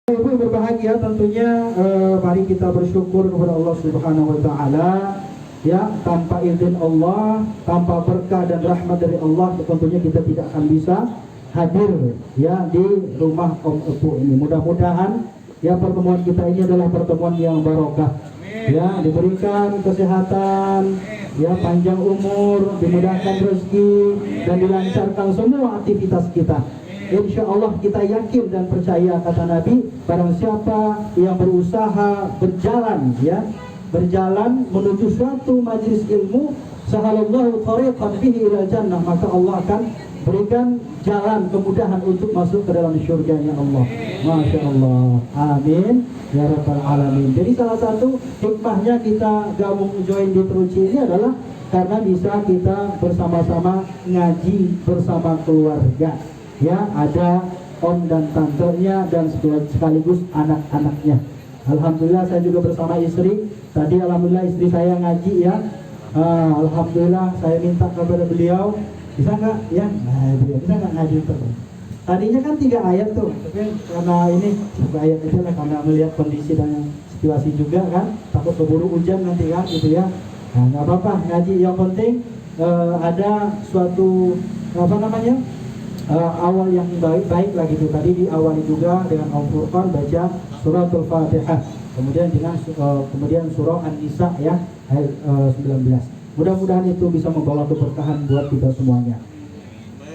Ibu yang berbahagia, tentunya mari kita bersyukur kepada Allah Subhanahu wa taala. Ya, tanpa izin Allah, tanpa berkah dan rahmat dari Allah, tentunya kita tidak akan bisa hadir ya di rumah Om Epu ini. Mudah-mudahan ya pertemuan kita ini adalah pertemuan yang barokah. Ya, diberikan kesehatan, ya panjang umur, dimudahkan rezeki dan dilancarkan semua aktivitas kita. Insya Allah kita yakin dan percaya kata Nabi, barang siapa yang berusaha berjalan menuju suatu majlis ilmu, sahalallahu tariqan bihi ila jannah, maka Allah akan berikan jalan kemudahan untuk masuk ke dalam syurganya Allah. Masya Allah, amin ya rabbal alamin. Jadi salah satu hikmahnya kita gabung join di Teruci ini adalah karena bisa kita bersama-sama ngaji bersama keluarga. Ya, ada om dan tantenya dan sekaligus anak-anaknya. Alhamdulillah saya juga bersama istri. Tadi alhamdulillah istri saya ngaji ya. Alhamdulillah saya minta kepada beliau, bisa nggak ya? Bisa nggak ngaji terus? Tadinya kan 3 ayat tuh, tapi karena ini 1 ayat aja lah, karena melihat kondisi dan situasi juga kan, takut keburu hujan nanti kan gitu ya. Nah, nggak apa-apa ngaji, yang penting ada suatu awal yang baik lah gitu. Tadi diawali juga dengan Al-Furqan, baca suratul Fatihah, kemudian surah An-Nisa ya ayat 19. Mudah-mudahan itu bisa membawa keberkahan buat kita semuanya.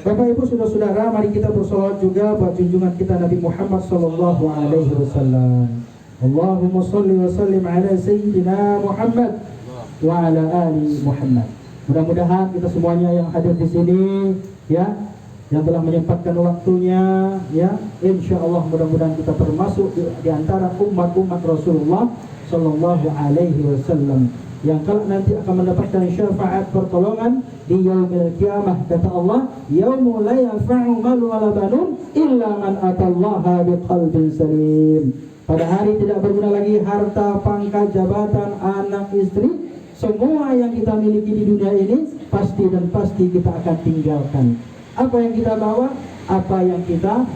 Bapak Ibu saudara-saudara, mari kita bersolawat juga buat junjungan kita Nabi Muhammad sallallahu alaihi wasallam. Allahumma shalli wa sallim ala sayyidina Muhammad wa ala ali Muhammad. Mudah-mudahan kita semuanya yang hadir di sini ya, yang telah menyempatkan waktunya ya, insya Allah mudah-mudahan kita termasuk di antara umat-umat Rasulullah Sallallahu Alaihi Wasallam yang kelak nanti akan mendapatkan syafaat pertolongan di yaumil qiyamah. Kata Allah, yaumul la yanfa'u malun wala banun illa man atallaha biqalbin salim. Pada hari tidak berguna lagi harta, pangkat, jabatan, anak, istri, semua yang kita miliki di dunia ini pasti dan pasti kita akan tinggalkan. Apa yang kita bawa, apa yang kita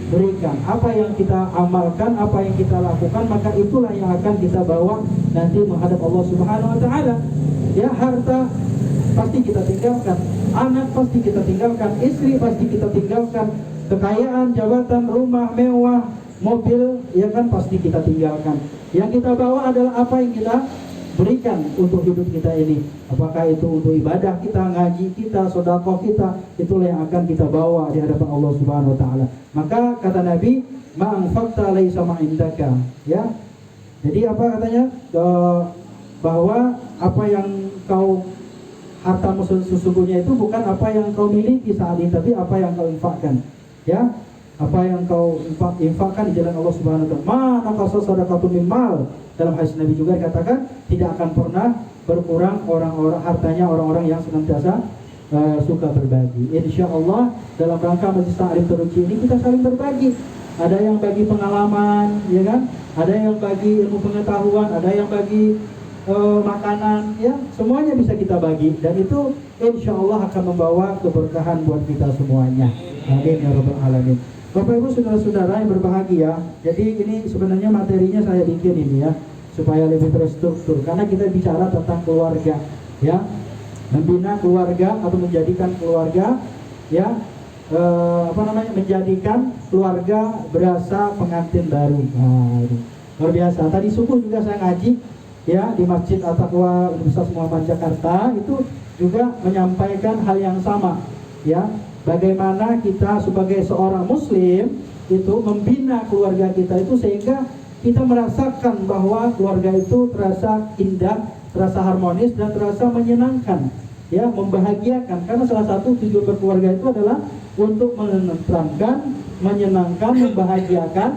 berikan, apa yang kita amalkan, apa yang kita lakukan, maka itulah yang akan kita bawa nanti menghadap Allah Subhanahu wa taala. Ya, harta pasti kita tinggalkan, anak pasti kita tinggalkan, istri pasti kita tinggalkan, kekayaan, jabatan, rumah mewah, mobil ya kan pasti kita tinggalkan. Yang kita bawa adalah apa yang kita berikan untuk hidup kita ini. Apakah itu untuk ibadah kita, ngaji kita, sedekah kita, itulah yang akan kita bawa di hadapan Allah Subhanahu wa taala. Maka kata Nabi, ma'anfaqta laisa ma'indaka. Ya. Jadi apa katanya? Bahwa apa yang kau hartamu sesungguhnya itu bukan apa yang kau miliki saat ini, tapi apa yang kau infakkan. Ya. Apa yang kau infakkan di jalan Allah Subhanahu wa taala. Ma naqasa sadaqatun min mal. Dalam hadis Nabi juga dikatakan tidak akan pernah berkurang orang-orang hartanya orang-orang yang senantiasa suka berbagi. Insya Allah dalam rangka Majelis Ta'lim Teruci ini kita saling berbagi. Ada yang bagi pengalaman, ya kan? Ada yang bagi ilmu pengetahuan, ada yang bagi makanan, ya semuanya bisa kita bagi dan itu insya Allah akan membawa keberkahan buat kita semuanya. Amin ya rabbal alamin. Bapak Ibu saudara-saudara yang berbahagia, jadi ini sebenarnya materinya saya bikin ini ya supaya lebih terstruktur karena kita bicara tentang keluarga ya, membina keluarga atau menjadikan keluarga ya menjadikan keluarga berasa pengantin baru. Luar biasa. Tadi subuh juga saya ngaji ya di Masjid At-Taqwa Universitas Muhammad Jakarta, itu juga menyampaikan hal yang sama ya. Bagaimana kita sebagai seorang muslim itu membina keluarga kita itu sehingga kita merasakan bahwa keluarga itu terasa indah, terasa harmonis dan terasa menyenangkan, ya, membahagiakan. Karena salah satu tujuan berkeluarga itu adalah untuk menenteramkan, menyenangkan, membahagiakan.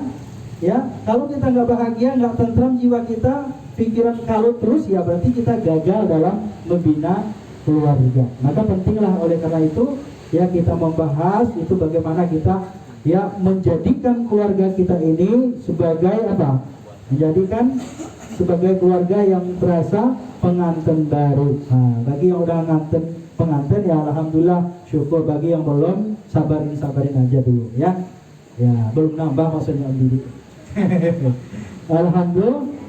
Ya, kalau kita nggak bahagia, nggak tentram jiwa kita, pikiran kalut terus, ya berarti kita gagal dalam membina keluarga. Maka pentinglah oleh karena itu ya kita membahas itu bagaimana kita ya menjadikan keluarga kita ini sebagai apa? Menjadikan sebagai keluarga yang berasa pengantin baru. Nah, bagi yang udah pengantin ya alhamdulillah syukur, bagi yang belum sabarin aja dulu ya. Ya, belum nambah maksudnya Om Didi.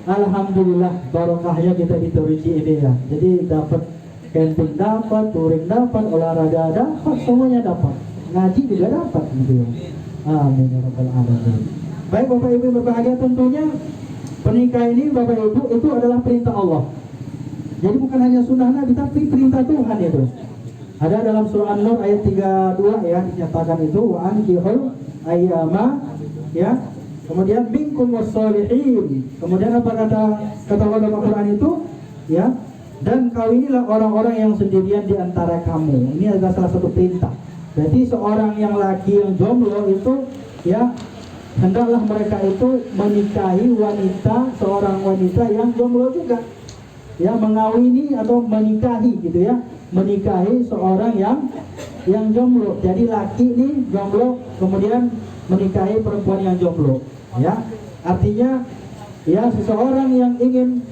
Alhamdulillah barokahnya kita di Turki ini ya. Jadi dapat camping dapat, touring dapat, olahraga dapat, semuanya dapat. Ngaji juga dapat gitu ya. Amin ya rabbal alamin. Baik Bapak Ibu yang berbahagia, tentunya pernikahan ini Bapak Ibu itu adalah perintah Allah. Jadi bukan hanya sunnah Nabi tapi perintah Tuhan itu. Ada dalam surah An-Nur ayat 32 ya, dinyatakan itu wa ankihul ayyama ya. Kemudian minkum wassalihin. Kemudian apa kata Allah dalam Al-Qur'an itu? Ya. Dan kawinilah orang-orang yang sendirian di antara kamu. Ini adalah salah satu perintah. Berarti seorang yang laki yang jomblo itu ya, hendaklah mereka itu menikahi seorang wanita yang jomblo juga. Ya, mengawini atau menikahi gitu ya. Menikahi seorang yang jomblo. Jadi laki ini jomblo kemudian menikahi perempuan yang jomblo. Ya, artinya ya seseorang yang ingin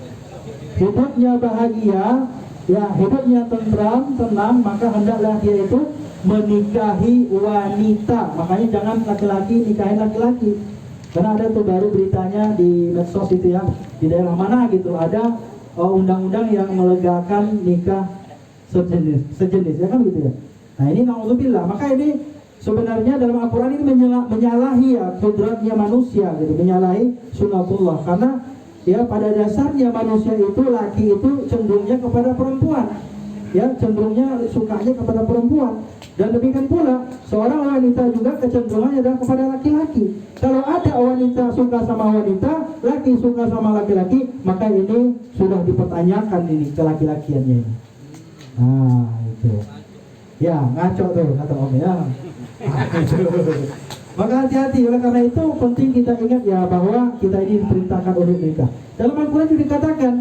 hidupnya bahagia, ya hidupnya tentram, tenang, maka hendaklah dia itu menikahi wanita. Makanya jangan laki-laki nikahin laki-laki. Karena ada tuh baru beritanya di medsos itu ya, di daerah mana gitu ada undang-undang yang melegalkan nikah sejenis ya kan gitu ya. Nah ini naudzubillah. Maka ini sebenarnya dalam Al-Quran ini menyalahi ya kodratnya manusia gitu, menyalahi sunatullah. Karena ya pada dasarnya manusia itu, laki itu cenderungnya kepada perempuan, ya cenderungnya sukanya kepada perempuan. Dan demikian pula seorang wanita juga kecenderungannya adalah kepada laki-laki. Kalau ada wanita suka sama wanita, laki suka sama laki-laki, maka ini sudah dipertanyakan ini kelaki-lakiannya ini. Nah itu ya ngaco tuh kata Om ya. Maka hati-hati. Oleh karena itu penting kita ingat ya bahwa kita ini diperintahkan untuk nikah. Dalam Al-Quran juga dikatakan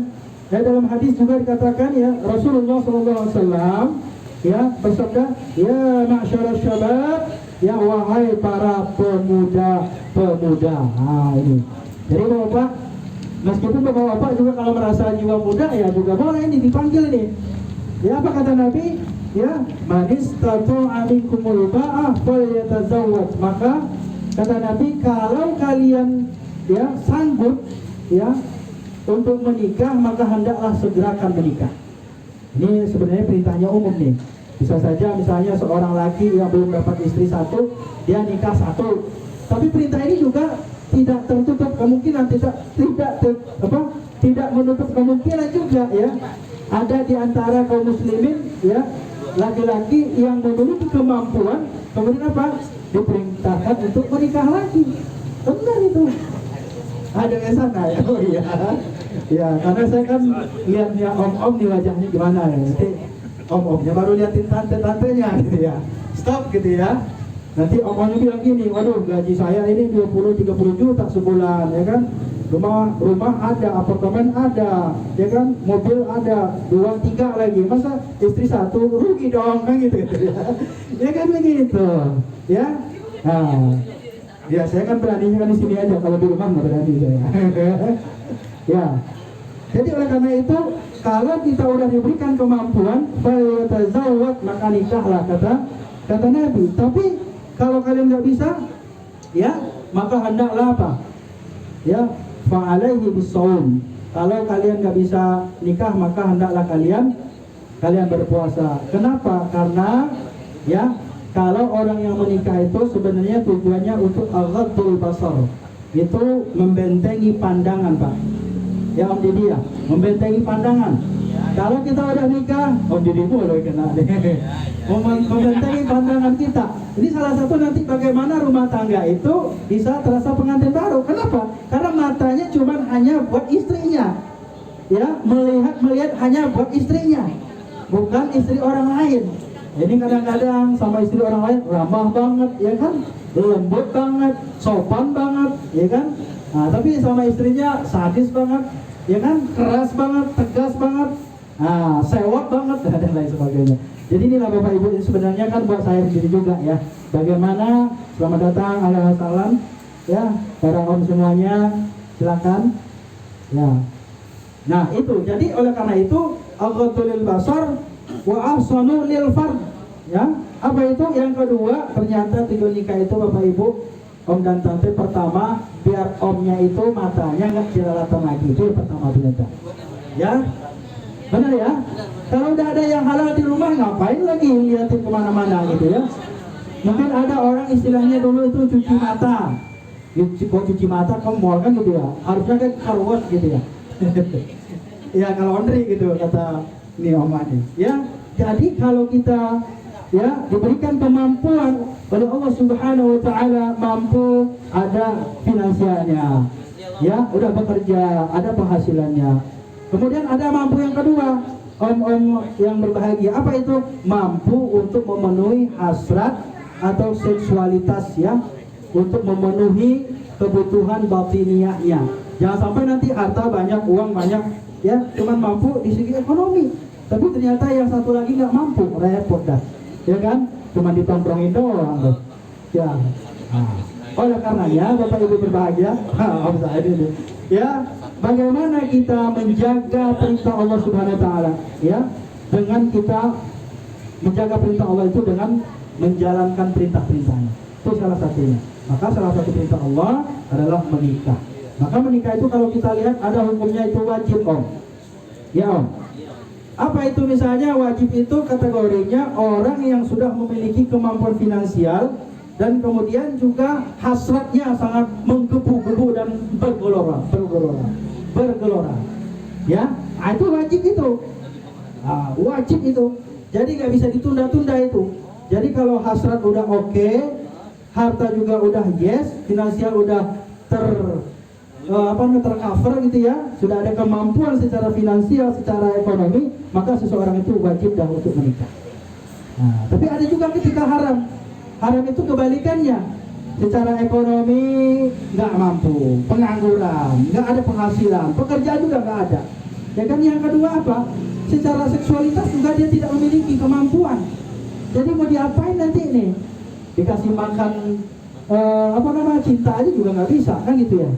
ya, dalam hadis juga dikatakan ya, Rasulullah SAW ya bersabda, ya ma'syarasy syabab, ya wahai para pemuda. Nah ini. Jadi Bapak, meskipun Bapak juga kalau merasa jiwa muda ya juga boleh ini dipanggil ini. Ya apa kata Nabi? Ya, manis tatu aminkumul ba'ah falyatazawwaj. Maka kata Nabi, kalau kalian ya sanggup ya untuk menikah, maka hendaklah segerakan menikah. Ini sebenarnya perintahnya umum nih. Bisa saja misalnya seorang laki yang belum dapat istri satu, dia nikah satu. Tapi perintah ini juga tidak tertutup kemungkinan, tidak menutup kemungkinan juga ya. Ada di antara kaum muslimin ya, laki-laki yang memiliki kemampuan, kemudian apa? Diperintahkan untuk menikah lagi. Benar itu. Ada yang sana ya. Oh iya. Ya, karena saya kan lihatnya om-om di wajahnya gimana ya. Nanti om-omnya baru liatin tante-tantenya gitu ya. Stop gitu ya. Nanti om-omnya bilang gini, waduh gaji saya ini 20-30 juta sebulan ya kan. Rumah ada, apartemen ada, ya kan, mobil ada, 2-3 lagi, masa istri satu rugi dong kan gitu ya, ya kan begitu, ya. Nah, ya saya kan beraninya kan di sini aja, kalau di rumah nggak berani saya. Ya, jadi oleh karena itu kalau kita udah diberikan kemampuan, falyatazawwaj, maka nikahlah kata Nabi. Tapi kalau kalian nggak bisa, ya maka hendaklah apa? Ya. Fa'alaihi bisawm. Kalau kalian nggak bisa nikah, maka hendaklah kalian berpuasa. Kenapa? Karena ya kalau orang yang menikah itu sebenarnya tujuannya untuk aghaddul basar. Itu membentengi pandangan, Pak. Ya Om Didi ya, membentengi pandangan. Kalau kita udah nikah, Om Didi boleh kena deh. Membentengi pandangan kita. Ini salah satu nanti bagaimana rumah tangga itu bisa terasa pengantin baru. Kenapa? Karena matanya cuma hanya buat istrinya. Ya, melihat hanya buat istrinya, bukan istri orang lain. Ini kadang-kadang sama istri orang lain ramah banget, ya kan? Lembut banget, sopan banget, ya kan? Nah, tapi sama istrinya sadis banget, ya kan? Keras banget, tegas banget, sewot banget dan lain sebagainya. Jadi inilah Bapak Ibu, ini sebenarnya kan buat saya sendiri juga ya. Bagaimana, selamat datang, alaihissalam, ya, para om semuanya, silakan. Ya. Nah itu, jadi oleh karena itu aghaddul basar wa ahsanu lil fard. Ya, apa itu? Yang kedua, ternyata tujuan nikah itu Bapak Ibu om dan tante, pertama biar omnya itu matanya nggak jelalatan lagi, itu yang pertama ternyata. Ya, benar ya. Kalau udah ada yang halal di rumah, ngapain lagi liatin kemana-mana gitu ya. Mungkin ada orang istilahnya dulu itu cuci mata. Cuci mata ke mall kan gitu ya. Harusnya kan car wash gitu ya. Ya kalau laundry gitu kata ini omanya. Ya, jadi kalau kita ya diberikan kemampuan oleh Allah Subhanahu wa taala, mampu, ada finansialnya. Ya, udah bekerja, ada penghasilannya. Kemudian ada mampu yang kedua, om-om yang berbahagia. Apa itu? Mampu untuk memenuhi hasrat atau seksualitas ya, untuk memenuhi kebutuhan batiniahnya. Jangan sampai nanti harta banyak, uang banyak ya, cuman mampu di segi ekonomi, tapi ternyata yang satu lagi nggak mampu, repot dah. Ya kan? Cuman ditongkrongin doang tuh. Ya. Nah, oleh karenanya Bapak Ibu berbahagia, ya, bagaimana kita menjaga perintah Allah Subhanahu wa taala ya, dengan kita menjaga perintah Allah itu dengan menjalankan perintah-perintahnya. Itu salah satunya. Maka salah satu perintah Allah adalah menikah. Maka menikah itu kalau kita lihat ada hukumnya itu wajib, Om. Ya, Om. Apa itu misalnya wajib itu kategorinya orang yang sudah memiliki kemampuan finansial dan kemudian juga hasratnya sangat menggebu-gebu dan bergelora. Ya, itu wajib itu. Wajib itu. Jadi nggak bisa ditunda-tunda itu. Jadi kalau hasrat udah oke, harta juga udah yes, finansial udah tercover gitu ya, sudah ada kemampuan secara finansial, secara ekonomi, maka seseorang itu wajib dah untuk menikah. Nah, tapi ada juga ketika haram. Haram itu kebalikannya. Secara ekonomi nggak mampu, pengangguran, nggak ada penghasilan, pekerjaan juga nggak ada. Ya kan, yang kedua apa? Secara seksualitas juga dia tidak memiliki kemampuan. Jadi mau diapain nanti nih? Dikasih makan cinta aja juga nggak bisa kan gitu ya.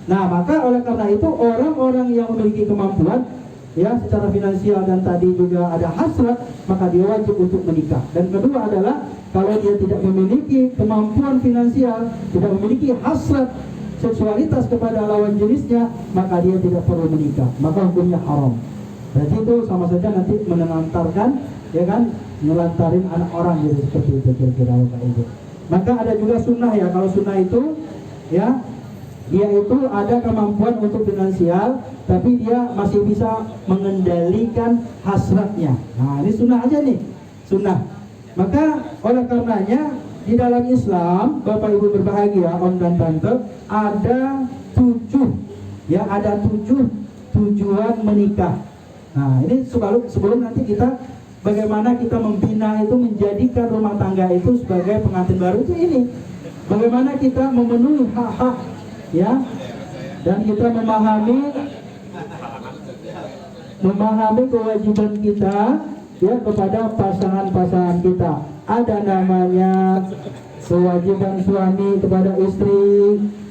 Nah, maka oleh karena itu orang-orang yang memiliki kemampuan ya secara finansial dan tadi juga ada hasrat, maka dia wajib untuk menikah. Dan kedua adalah kalau dia tidak memiliki kemampuan finansial, tidak memiliki hasrat seksualitas kepada lawan jenisnya, maka dia tidak perlu menikah. Maka hukumnya haram. Berarti itu sama saja nanti menelantarkan, ya kan, menelantarin anak orang gitu, seperti itu kira-kira Bapak Ibu. Maka ada juga sunnah ya. Kalau sunnah itu ya, dia itu ada kemampuan untuk finansial, tapi dia masih bisa mengendalikan hasratnya. Nah, ini sunnah aja nih, sunnah. Maka oleh karenanya di dalam Islam, Bapak Ibu berbahagia, Om dan Tante, ada 7 tujuan menikah. Nah, ini sebelum nanti kita bagaimana kita membina itu, menjadikan rumah tangga itu sebagai pengantin baru itu ini. Bagaimana kita memenuhi hak-hak ya, dan kita memahami kewajiban kita ya kepada pasangan-pasangan kita. Ada namanya kewajiban suami kepada istri,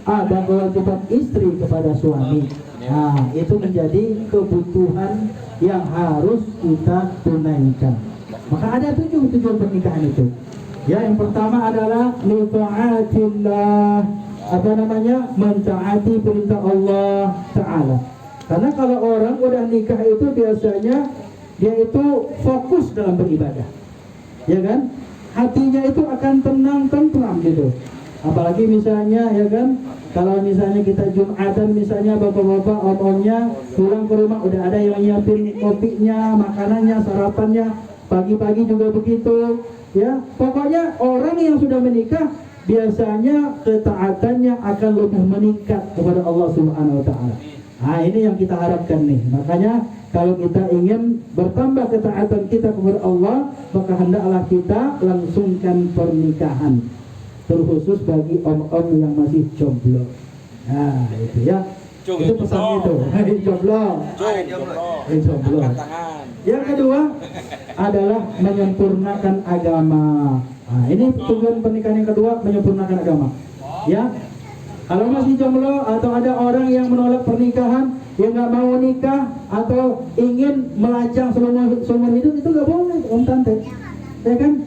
ada kewajiban istri kepada suami. Nah, itu menjadi kebutuhan yang harus kita tunaikan. Maka ada 7 tujuan pernikahan itu. Ya, yang pertama adalah litaatillah, mentaati perintah Allah Ta'ala. Karena kalau orang udah nikah itu biasanya dia itu fokus dalam beribadah, ya kan, hatinya itu akan tenang, tentram gitu. Apalagi misalnya ya kan, kalau misalnya kita Jumatan misalnya, bapak-bapak, om-omnya pulang ke rumah udah ada yang nyiapin kopinya, makanannya, sarapannya, pagi-pagi juga begitu ya. Pokoknya orang yang sudah menikah biasanya ketaatannya akan lebih meningkat kepada Allah Subhanahu wa taala. Nah, ini yang kita harapkan nih. Makanya kalau kita ingin bertambah ketaatan kita kepada Allah, maka hendaklah kita langsungkan pernikahan. Terkhusus bagi om-om yang masih jomblo. Nah, itu ya. Itu pesan itu. Jomblo. Jomblo. Yang kedua adalah menyempurnakan agama. Nah, ini tujuan pernikahan yang kedua, menyempurnakan agama. Ya. Kalau masih jomblo atau ada orang yang menolak pernikahan, yang nggak mau nikah atau ingin melajang seumur hidup, itu nggak boleh, Om Tante. Ya kan?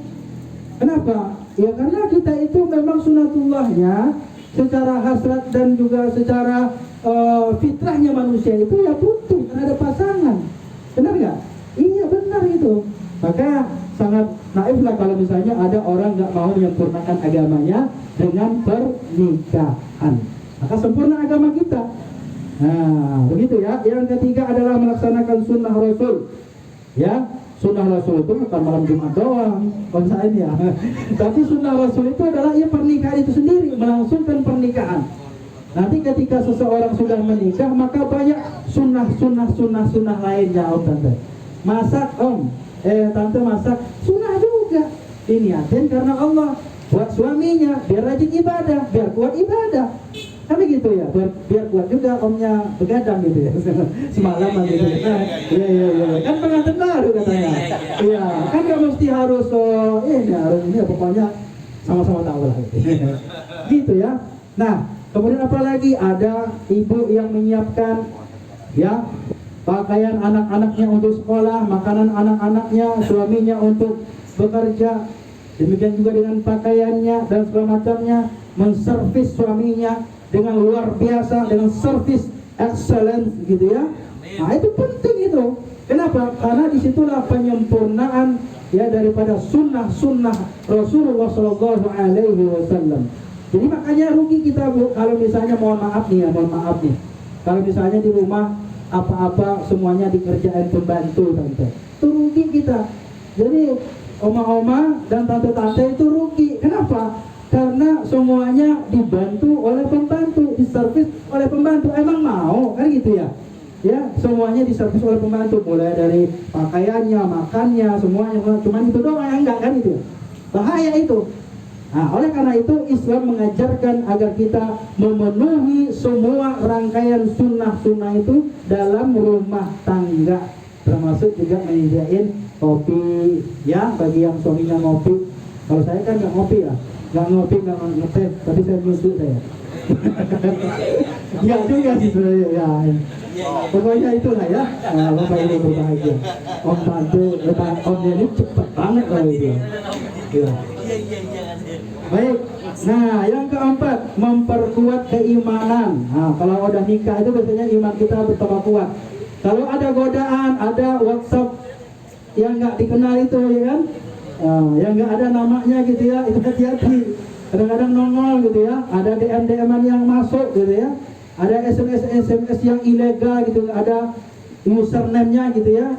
Kenapa? Ya karena kita itu memang sunatullahnya secara hasrat dan juga secara fitrahnya manusia itu ya butuh terhadap pasangan. Benar nggak? Iya benar itu. Maka sangat naif lah kalau misalnya ada orang nggak mau menyempurnakan agamanya dengan pernikahan. Maka sempurna agama kita. Nah, begitu ya. Yang ketiga adalah melaksanakan sunnah Rasul. Ya, sunnah Rasul itu bukan malam Jumat doang, konsain ya. Tapi sunnah Rasul itu adalah ya pernikahan itu sendiri, melangsungkan pernikahan. Nanti ketika seseorang sudah menikah, maka banyak sunnah lainnya, om tante. Masak om, tante masak, sunnah juga. Diniatin karena Allah. Buat suaminya, biar rajin ibadah, biar kuat ibadah. Kan gitu ya, biar kuat juga omnya begadang gitu ya. Semalaman gitu ya. Iya. Kan pengantin baru katanya. Iya, kan gak mesti harus ini pokoknya sama-sama tahu lah gitu. Gitu ya. Nah, kemudian apalagi ada ibu yang menyiapkan ya pakaian anak-anaknya untuk sekolah, makanan anak-anaknya, suaminya untuk bekerja. Demikian juga dengan pakaiannya dan segala macamnya, menservis suaminya dengan luar biasa, dengan service excellence gitu ya. Nah itu penting itu. Kenapa? Karena disitulah penyempurnaan ya daripada sunnah Rasulullah Shallallahu Alaihi Wasallam. Jadi makanya rugi kita bu, kalau misalnya mohon maaf nih, kalau misalnya di rumah apa-apa semuanya dikerjain pembantu tante, itu rugi kita. Jadi oma-oma dan tante-tante itu rugi. Kenapa? Karena semuanya dibantu oleh pembantu, diservis oleh pembantu. Emang mau kan gitu ya? Ya, semuanya diservis oleh pembantu, mulai dari pakaiannya, makannya, semuanya. Cuman itu doang yang enggak kan itu. Bahaya itu. Nah, oleh karena itu Islam mengajarkan agar kita memenuhi semua rangkaian sunnah itu dalam rumah tangga, termasuk juga menyediain kopi ya bagi yang suaminya ngopi. Kalau saya kan nggak ngopi ya, nggak ngeteh, tapi saya nyusu saya. Ya juga sih sebenarnya ya. Pokoknya itulah ya. Nah, Bapak Ibu berbahagia. Om Tante, omnya ini cepat banget lah itu. Ya. Baik. Nah, yang keempat, memperkuat keimanan. Nah, kalau udah nikah itu biasanya iman kita bertambah kuat. Kalau ada godaan, ada WhatsApp yang nggak dikenal itu ya kan, yang nggak ada namanya gitu ya, itu hati-hati. Kadang-kadang nongol gitu ya, ada DM-an yang masuk gitu ya, ada SMS yang ilegal gitu, ada username-nya gitu ya.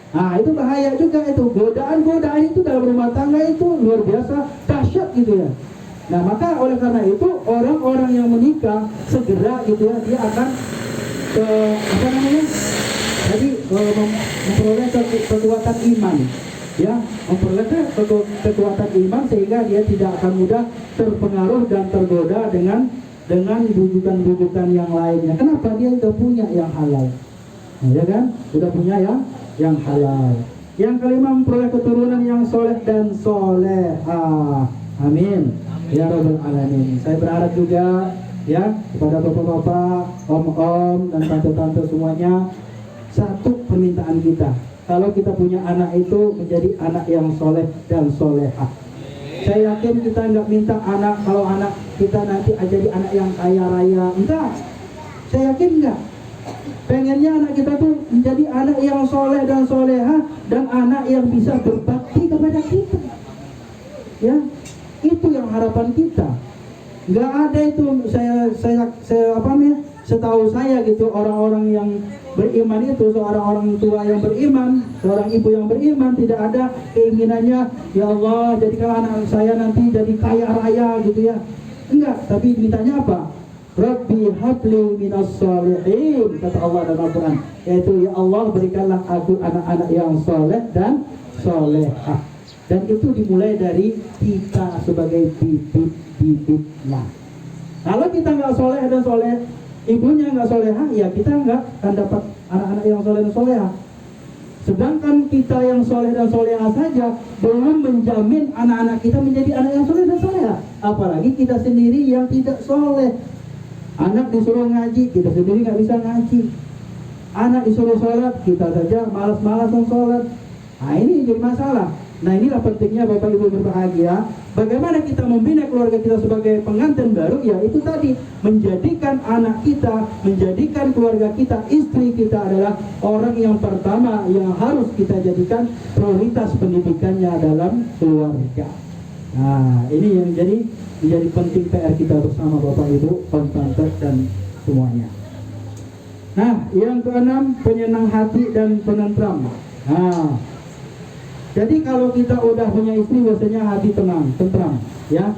Nah itu bahaya juga itu, godaan itu dalam rumah tangga itu luar biasa dahsyat gitu ya. Nah maka oleh karena itu orang-orang yang menikah segera gitu ya, dia akan jadi memperoleh kekuatan iman, ya, memperoleh kekuatan iman sehingga dia tidak akan mudah terpengaruh dan tergoda dengan bujukan-bujukan yang lainnya. Kenapa? Dia sudah punya yang halal, nah, ya kan? Sudah punya yang halal. Yang kelima, memperoleh keturunan yang soleh dan solehah. Amin. Ya Rabbal Alamin. Saya berharap juga ya kepada bapak-bapak, om-om dan tante-tante semuanya, satu permintaan kita, kalau kita punya anak itu menjadi anak yang soleh dan solehah. Saya yakin kita nggak minta anak, kalau anak kita nanti jadi anak yang kaya raya, enggak. Saya yakin enggak. Pengennya anak kita tuh menjadi anak yang soleh dan solehah, dan anak yang bisa berbakti kepada kita. Ya, itu yang harapan kita. Nggak ada itu setahu saya gitu, orang-orang yang beriman itu, seorang orang tua yang beriman, seorang ibu yang beriman tidak ada keinginannya, ya Allah jadikan anak saya nanti jadi kaya raya gitu ya. Enggak, tapi mintanya apa? Rabbi habli minas sholihin, kata Allah dalam Al-Quran, yaitu ya Allah berikanlah aku anak-anak yang soleh dan solehah. Dan itu dimulai dari kita sebagai bibit-bibitnya. Kalau kita nggak soleh dan soleh, ibunya nggak solehah, ya kita nggak akan dapat anak-anak yang soleh dan solehah. Sedangkan kita yang soleh dan solehah saja belum menjamin anak-anak kita menjadi anak yang soleh dan solehah. Apalagi kita sendiri yang tidak soleh. Anak disuruh ngaji, kita sendiri nggak bisa ngaji. Anak disuruh sholat, kita saja malas-malasan sholat. Nah ini jadi masalah. Nah inilah pentingnya Bapak Ibu berbahagia. Bagaimana kita membina keluarga kita sebagai pengantin baru? Ya itu tadi, menjadikan anak kita, menjadikan keluarga kita, istri kita adalah orang yang pertama yang harus kita jadikan prioritas pendidikannya dalam keluarga. Nah ini yang menjadi penting PR kita bersama Bapak Ibu, tante dan semuanya. Nah yang keenam, penyenang hati dan penentram. Nah jadi kalau kita udah punya istri biasanya hati tenang, tentram, ya.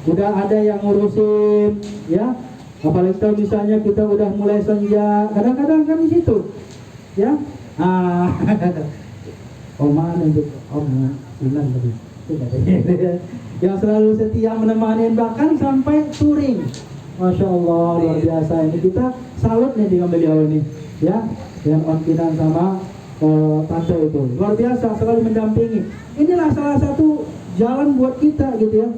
Udah ada yang ngurusin, ya. Apalagi kalau misalnya kita udah mulai senja, kadang-kadang kan di situ, ya. Oman untuk Ilan tadi. Yang selalu setia menemani bahkan sampai touring. Masya Allah, luar biasa. Ini kita salut nih dengan beliau ini, ya. Yang Om Kinan sama tante itu luar biasa, selalu mendampingi. Inilah salah satu jalan buat kita gitu ya,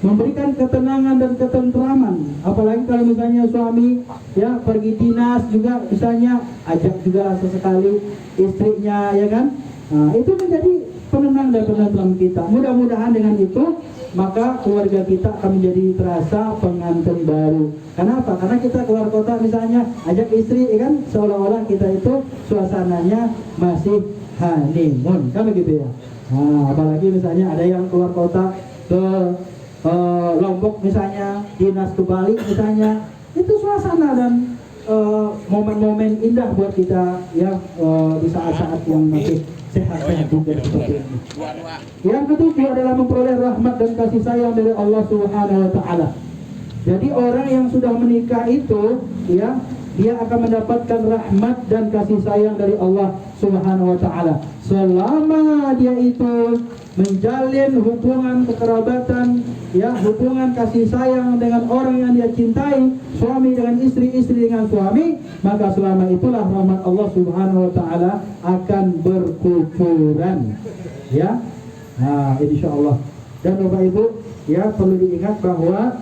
memberikan ketenangan dan ketentraman. Apalagi kalau misalnya suami ya pergi dinas juga, misalnya ajak juga sesekali istrinya, ya kan. Nah, itu menjadi penenang dan penentram kita. Mudah-mudahan dengan itu maka keluarga kita akan menjadi terasa pengantin baru. Kenapa? Karena kita keluar kota misalnya ajak istri, ya kan, seolah-olah kita itu suasananya masih honeymoon, kan begitu ya. Nah, apalagi misalnya ada yang keluar kota ke Lombok misalnya, dinas ke Bali misalnya, itu suasana dan momen-momen indah buat kita ya, di saat-saat yang masih sehat-sehat juga seperti ini. Yang ketujuh adalah memperoleh rahmat dan kasih sayang dari Allah Subhanahu wa taala. Jadi orang yang sudah menikah itu ya, dia akan mendapatkan rahmat dan kasih sayang dari Allah Subhanahu wa taala selama dia itu menjalin hubungan kekerabatan, ya, hubungan kasih sayang dengan orang yang dia cintai, suami dengan istri, istri dengan suami, maka selama itulah rahmat Allah Subhanahu wa taala akan berkucuran, ya. Nah, insyaallah. Dan Bapak Ibu, ya, perlu diingat bahwa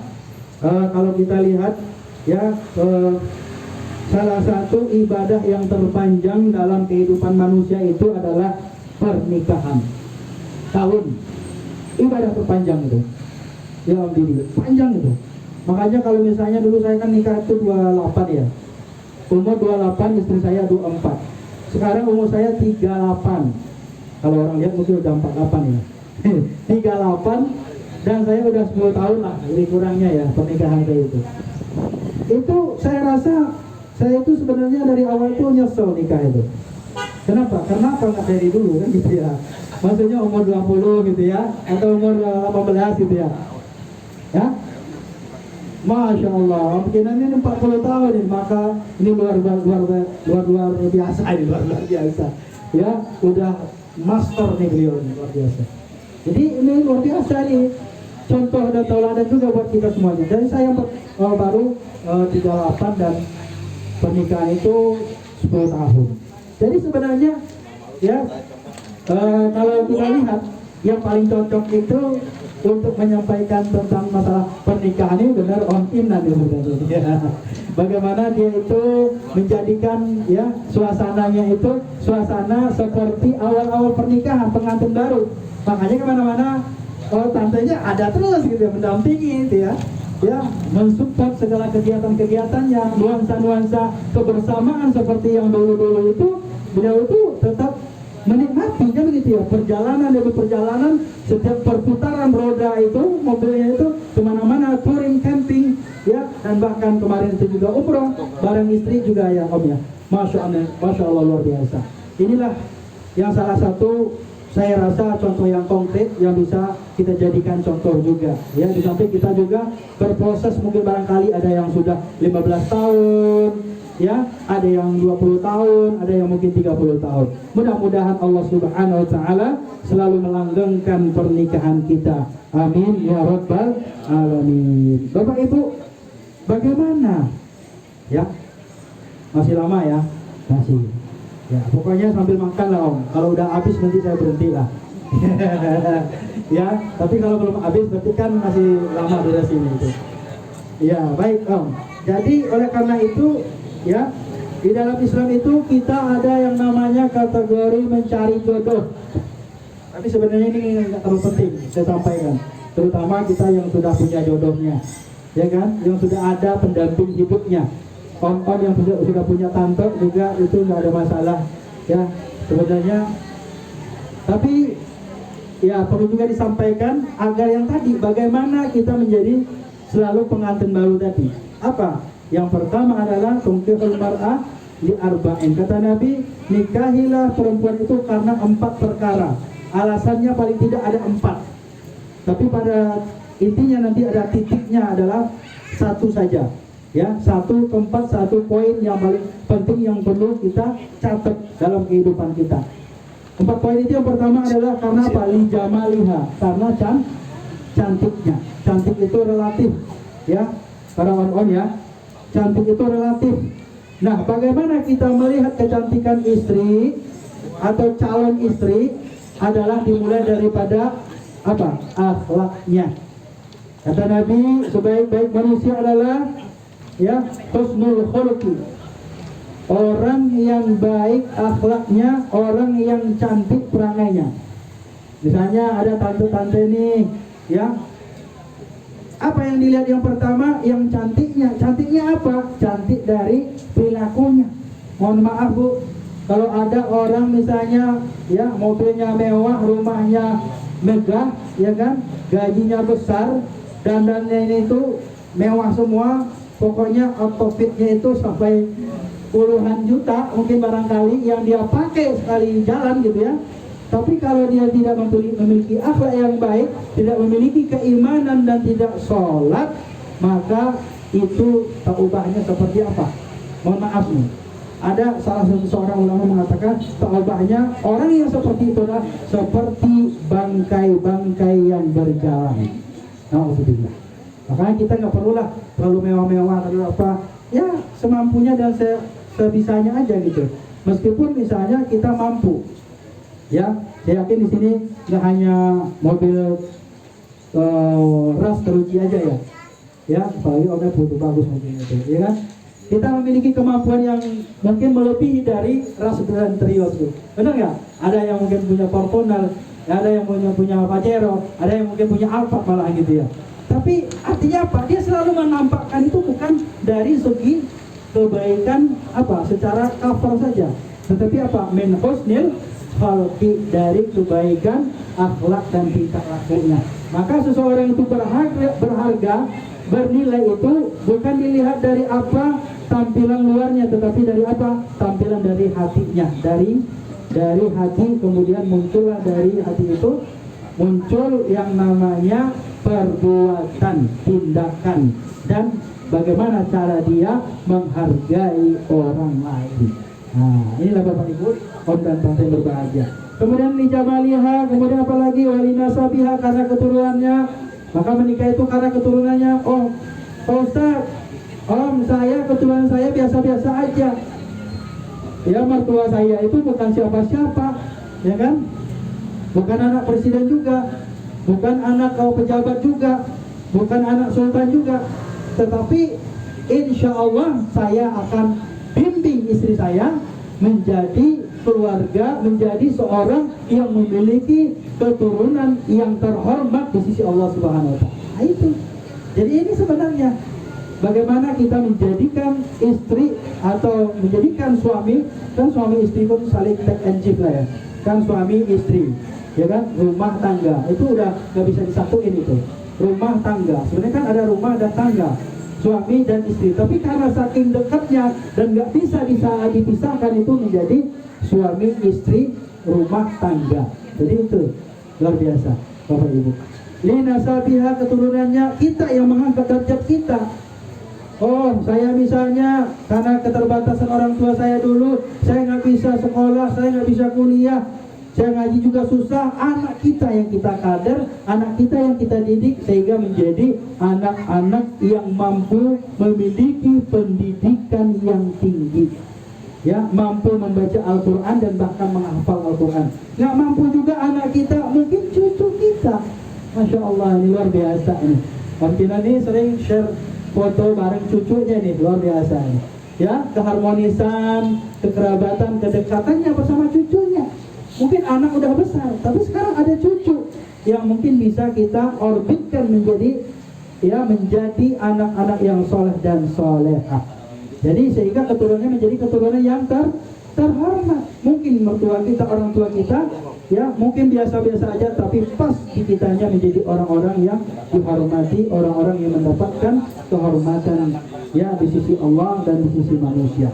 kalau kita lihat ya, salah satu ibadah yang terpanjang dalam kehidupan manusia itu adalah pernikahan. Tahun ibadah terpanjang itu, ya Om Didi, panjang itu. Makanya kalau misalnya dulu saya kan nikah itu 28 ya, umur 28, istri saya 24. Sekarang umur saya 38. Kalau orang lihat mungkin udah 48 ya. 38, dan saya udah 10 tahun lah lebih kurangnya ya pernikahan saya itu. Itu saya rasa saya itu sebenarnya dari awal itu nyesel nikah itu. Kenapa? Karena apa nggak dari dulu kan gitu ya. Maksudnya umur 20 gitu ya, atau umur 18 gitu ya. Ya, Masya Allah, mungkin ini 40 tahun ini, maka ini luar biasa, ini luar biasa. Ya, udah master nih beliau ini, luar biasa. Jadi ini luar biasa nih, contoh dan tauladan juga buat kita semuanya. Jadi saya baru 38 dan pernikahan itu 10 tahun. Jadi sebenarnya ya, kalau kita lihat yang paling cocok itu untuk menyampaikan tentang masalah pernikahan ini benar Om Inan ya. Bagaimana dia itu menjadikan ya suasananya itu suasana seperti awal-awal pernikahan pengantin baru. Makanya kemana-mana tantenya ada terus gitu ya, mendampingi gitu ya. Ya, mensupport segala kegiatan-kegiatan yang nuansa-nuansa kebersamaan seperti yang dulu-dulu itu, beliau itu tetap menikmati kan begitu ya, perjalanan demi perjalanan, setiap perputaran roda itu mobilnya itu kemana-mana, touring, camping ya, dan bahkan kemarin itu juga umroh bareng istri juga ya Om ya. Masya Allah luar biasa. Inilah yang salah satu saya rasa contoh yang konkret yang bisa kita jadikan contoh juga ya. Di samping kita juga berproses, mungkin barangkali ada yang sudah 15 tahun ya, ada yang 20 tahun, ada yang mungkin 30 tahun. Mudah-mudahan Allah Subhanahu wa taala selalu melanggengkan pernikahan kita. Amin ya rabbal alamin. Bapak Ibu, bagaimana? Ya. Masih lama ya? Masih. Ya, pokoknya sambil makan lah Om. Kalau udah habis nanti saya berhenti lah. Ya, tapi kalau belum habis berarti kan masih lama durasi ini itu. Ya, baik Om. Jadi oleh karena itu ya, di dalam Islam itu kita ada yang namanya kategori mencari jodoh. Tapi sebenarnya ini nggak terlalu penting saya sampaikan, terutama kita yang sudah punya jodohnya, ya kan, yang sudah ada pendamping hidupnya. Om-om yang sudah punya tante juga itu nggak ada masalah, ya sebenarnya. Tapi ya perlu juga disampaikan agar yang tadi, bagaimana kita menjadi selalu pengantin baru tadi. Apa? Yang pertama adalah tunkihul mar'ah li arba'in. Kata Nabi, nikahilah perempuan itu karena 4 perkara. Alasannya paling tidak ada 4. Tapi pada intinya nanti ada titiknya adalah satu saja. Ya, satu tempat, satu poin yang paling penting yang perlu kita catat dalam kehidupan kita. 4 poin itu yang pertama adalah karena apa? Li jamaliha, karena cantiknya. Cantik itu relatif, ya. Para on ya, cantik itu relatif. Nah, bagaimana kita melihat kecantikan istri atau calon istri adalah dimulai daripada apa? Akhlaknya. Kata Nabi, sebaik-baik manusia adalah ya husnul khuluqi, orang yang baik akhlaknya, orang yang cantik perangainya. Misalnya ada tante-tante nih, ya, apa yang dilihat yang pertama? Yang cantiknya. Cantiknya apa? Cantik dari perilakunya. Mohon maaf Bu, kalau ada orang misalnya ya mobilnya mewah, rumahnya megah, ya kan, gajinya besar, dandannya ini itu mewah semua, pokoknya outfitnya itu sampai puluhan juta mungkin barangkali yang dia pakai sekali jalan gitu ya. Tapi kalau dia tidak memiliki akhlak yang baik, tidak memiliki keimanan dan tidak sholat, maka itu taubahnya seperti apa? Mohon maaf nih, ada salah satu seorang ulama mengatakan taubahnya orang yang seperti itu adalah seperti bangkai-bangkai yang berjalan. Alhamdulillah. Makanya kita nggak perlulah terlalu mewah-mewah terlalu apa, ya semampunya dan sebisanya aja gitu. Meskipun misalnya kita mampu, ya saya yakin di sini nggak hanya mobil ras teruji aja ya apalagi orangnya butuh bagus mobilnya itu, ya kan. Kita memiliki kemampuan yang mungkin melebihi dari ras dan Trios tuh, benar nggak? Ada yang mungkin punya Fortuner, ada yang punya Pajero, ada yang mungkin punya Alphard malah gitu ya. Tapi artinya apa? Dia selalu menampakkan itu bukan dari segi kebaikan apa secara cover saja, tetapi apa? Min husnil khalqi, dari kebaikan akhlak dan tingkah lakunya. Maka seseorang itu berharga, bernilai itu bukan dilihat dari apa tampilan luarnya, tetapi dari apa? Tampilan dari hatinya, dari hati. Kemudian muncullah dari hati itu muncul yang namanya perbuatan, tindakan, dan bagaimana cara dia menghargai orang lain. Nah, inilah Bapak Ibu, om dan tante yang berbahagia. Kemudian li jamaliha, kemudian apalagi wali nasabiha, karena keturunannya. Maka menikah itu karena keturunannya. Oh, Pak Ustaz, om saya keturunan saya biasa-biasa aja. Ya, mertua saya itu bukan siapa-siapa, ya kan? Bukan anak presiden juga, bukan anak pejabat juga, bukan anak sultan juga. Tetapi insya Allah saya akan bimbing istri saya menjadi keluarga, menjadi seorang yang memiliki keturunan yang terhormat di sisi Allah Subhanahu wa Ta'ala. Nah, itu. Jadi ini sebenarnya bagaimana kita menjadikan istri atau menjadikan suami, kan suami istri pun saling take and give lah ya. Kan suami istri, ya kan, rumah tangga itu udah gak bisa disatuin itu. Rumah tangga, sebenarnya kan ada rumah dan tangga, suami dan istri, tapi karena saking dekatnya dan nggak bisa dipisahkan itu menjadi suami istri rumah tangga. Jadi itu luar biasa Bapak Ibu. Lina sabiha, keturunannya, kita yang mengangkat derajat kita. Oh, saya misalnya karena keterbatasan orang tua saya dulu, saya nggak bisa sekolah, saya nggak bisa kuliah, saya ngaji juga susah. Anak kita yang kita kader, anak kita yang kita didik sehingga menjadi anak-anak yang mampu memiliki pendidikan yang tinggi, ya, mampu membaca Al-Quran dan bahkan menghafal Al-Quran. Nggak mampu juga anak kita, mungkin cucu kita. Masya Allah, ini luar biasa ini. Om Kinan ini sering share foto bareng cucunya nih, luar biasa ini. Ya, keharmonisan, kekerabatan, kedekatannya bersama cucunya. Mungkin anak udah besar, tapi sekarang ada cucu yang mungkin bisa kita orbitkan menjadi anak-anak yang soleh dan solehah. Jadi sehingga keturunannya menjadi keturunan yang terhormat. Mungkin mertua kita, orang tua kita, ya mungkin biasa-biasa aja, tapi pas di kitanya menjadi orang-orang yang dihormati, orang-orang yang mendapatkan kehormatan ya di sisi Allah dan di sisi manusia.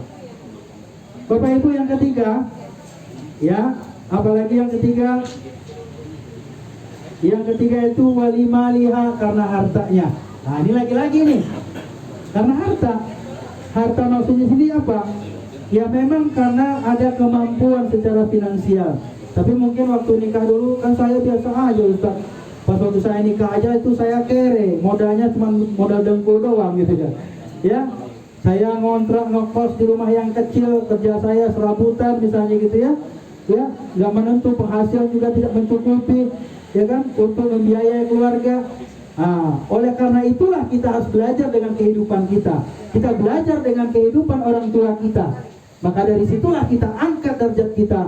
Bapak Ibu, yang ketiga, ya, apalagi yang ketiga? Yang ketiga itu walimaliha, karena hartanya. Nah, ini lagi-lagi nih, karena harta. Harta maksudnya sendiri apa? Ya memang karena ada kemampuan secara finansial. Tapi mungkin waktu nikah dulu kan saya biasa aja, Ustaz. Pas waktu saya nikah aja itu saya kere, modalnya cuma modal dengkul doang gitu kan. Ya, saya ngontrak ngekos di rumah yang kecil, kerja saya serabutan misalnya gitu ya. Ya, nggak menentu, penghasilan juga tidak mencukupi, ya kan, untuk membiayai keluarga. Nah, oleh karena itulah kita harus belajar dengan kehidupan kita. Kita belajar dengan kehidupan orang tua kita. Maka dari situlah kita angkat derajat kita.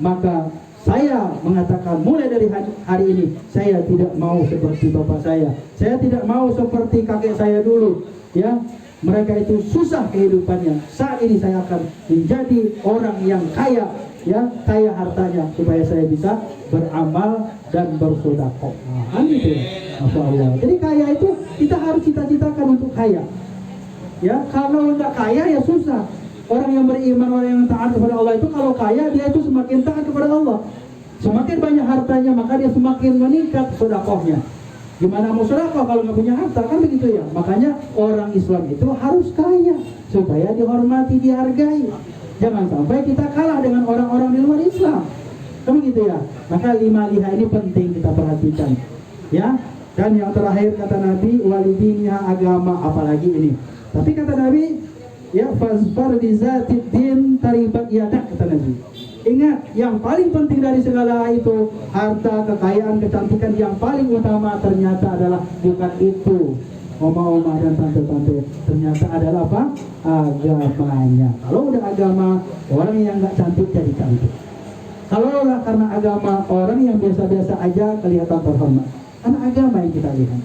Maka saya mengatakan mulai dari hari ini, saya tidak mau seperti bapak saya. Saya tidak mau seperti kakek saya dulu. Ya, mereka itu susah kehidupannya. Saat ini saya akan menjadi orang yang kaya, ya, kaya hartanya, supaya saya bisa beramal dan bersedekah. Nah, gitu ya. Masya Allah. Jadi kaya itu kita harus cita-citakan untuk kaya. Ya, kalau nggak kaya ya susah. Orang yang beriman, orang yang taat kepada Allah itu kalau kaya dia itu semakin taat kepada Allah. Semakin banyak hartanya maka dia semakin meningkat sedekahnya. Gimana mau sedekah kalau nggak punya harta, kan begitu ya. Makanya orang Islam itu harus kaya supaya dihormati, dihargai. Jangan sampai kita kalah dengan orang-orang di luar Islam. Kan begitu ya. Maka lima liha ini penting kita perhatikan. Ya. Dan yang terakhir kata Nabi, walidiniha, agama, apalagi ini. Tapi kata Nabi, ya fasfar bizatid din taribat yadak, kata Nabi. Ingat, yang paling penting dari segala itu, harta, kekayaan, kecantikan, yang paling utama ternyata adalah bukan itu. Oma-oma dan tante-tante, ternyata adalah apa? Agamanya. Kalau udah agama, orang yang nggak cantik jadi cantik. Kalau karena agama, orang yang biasa-biasa aja kelihatan terhormat. Karena agama yang kita lihat.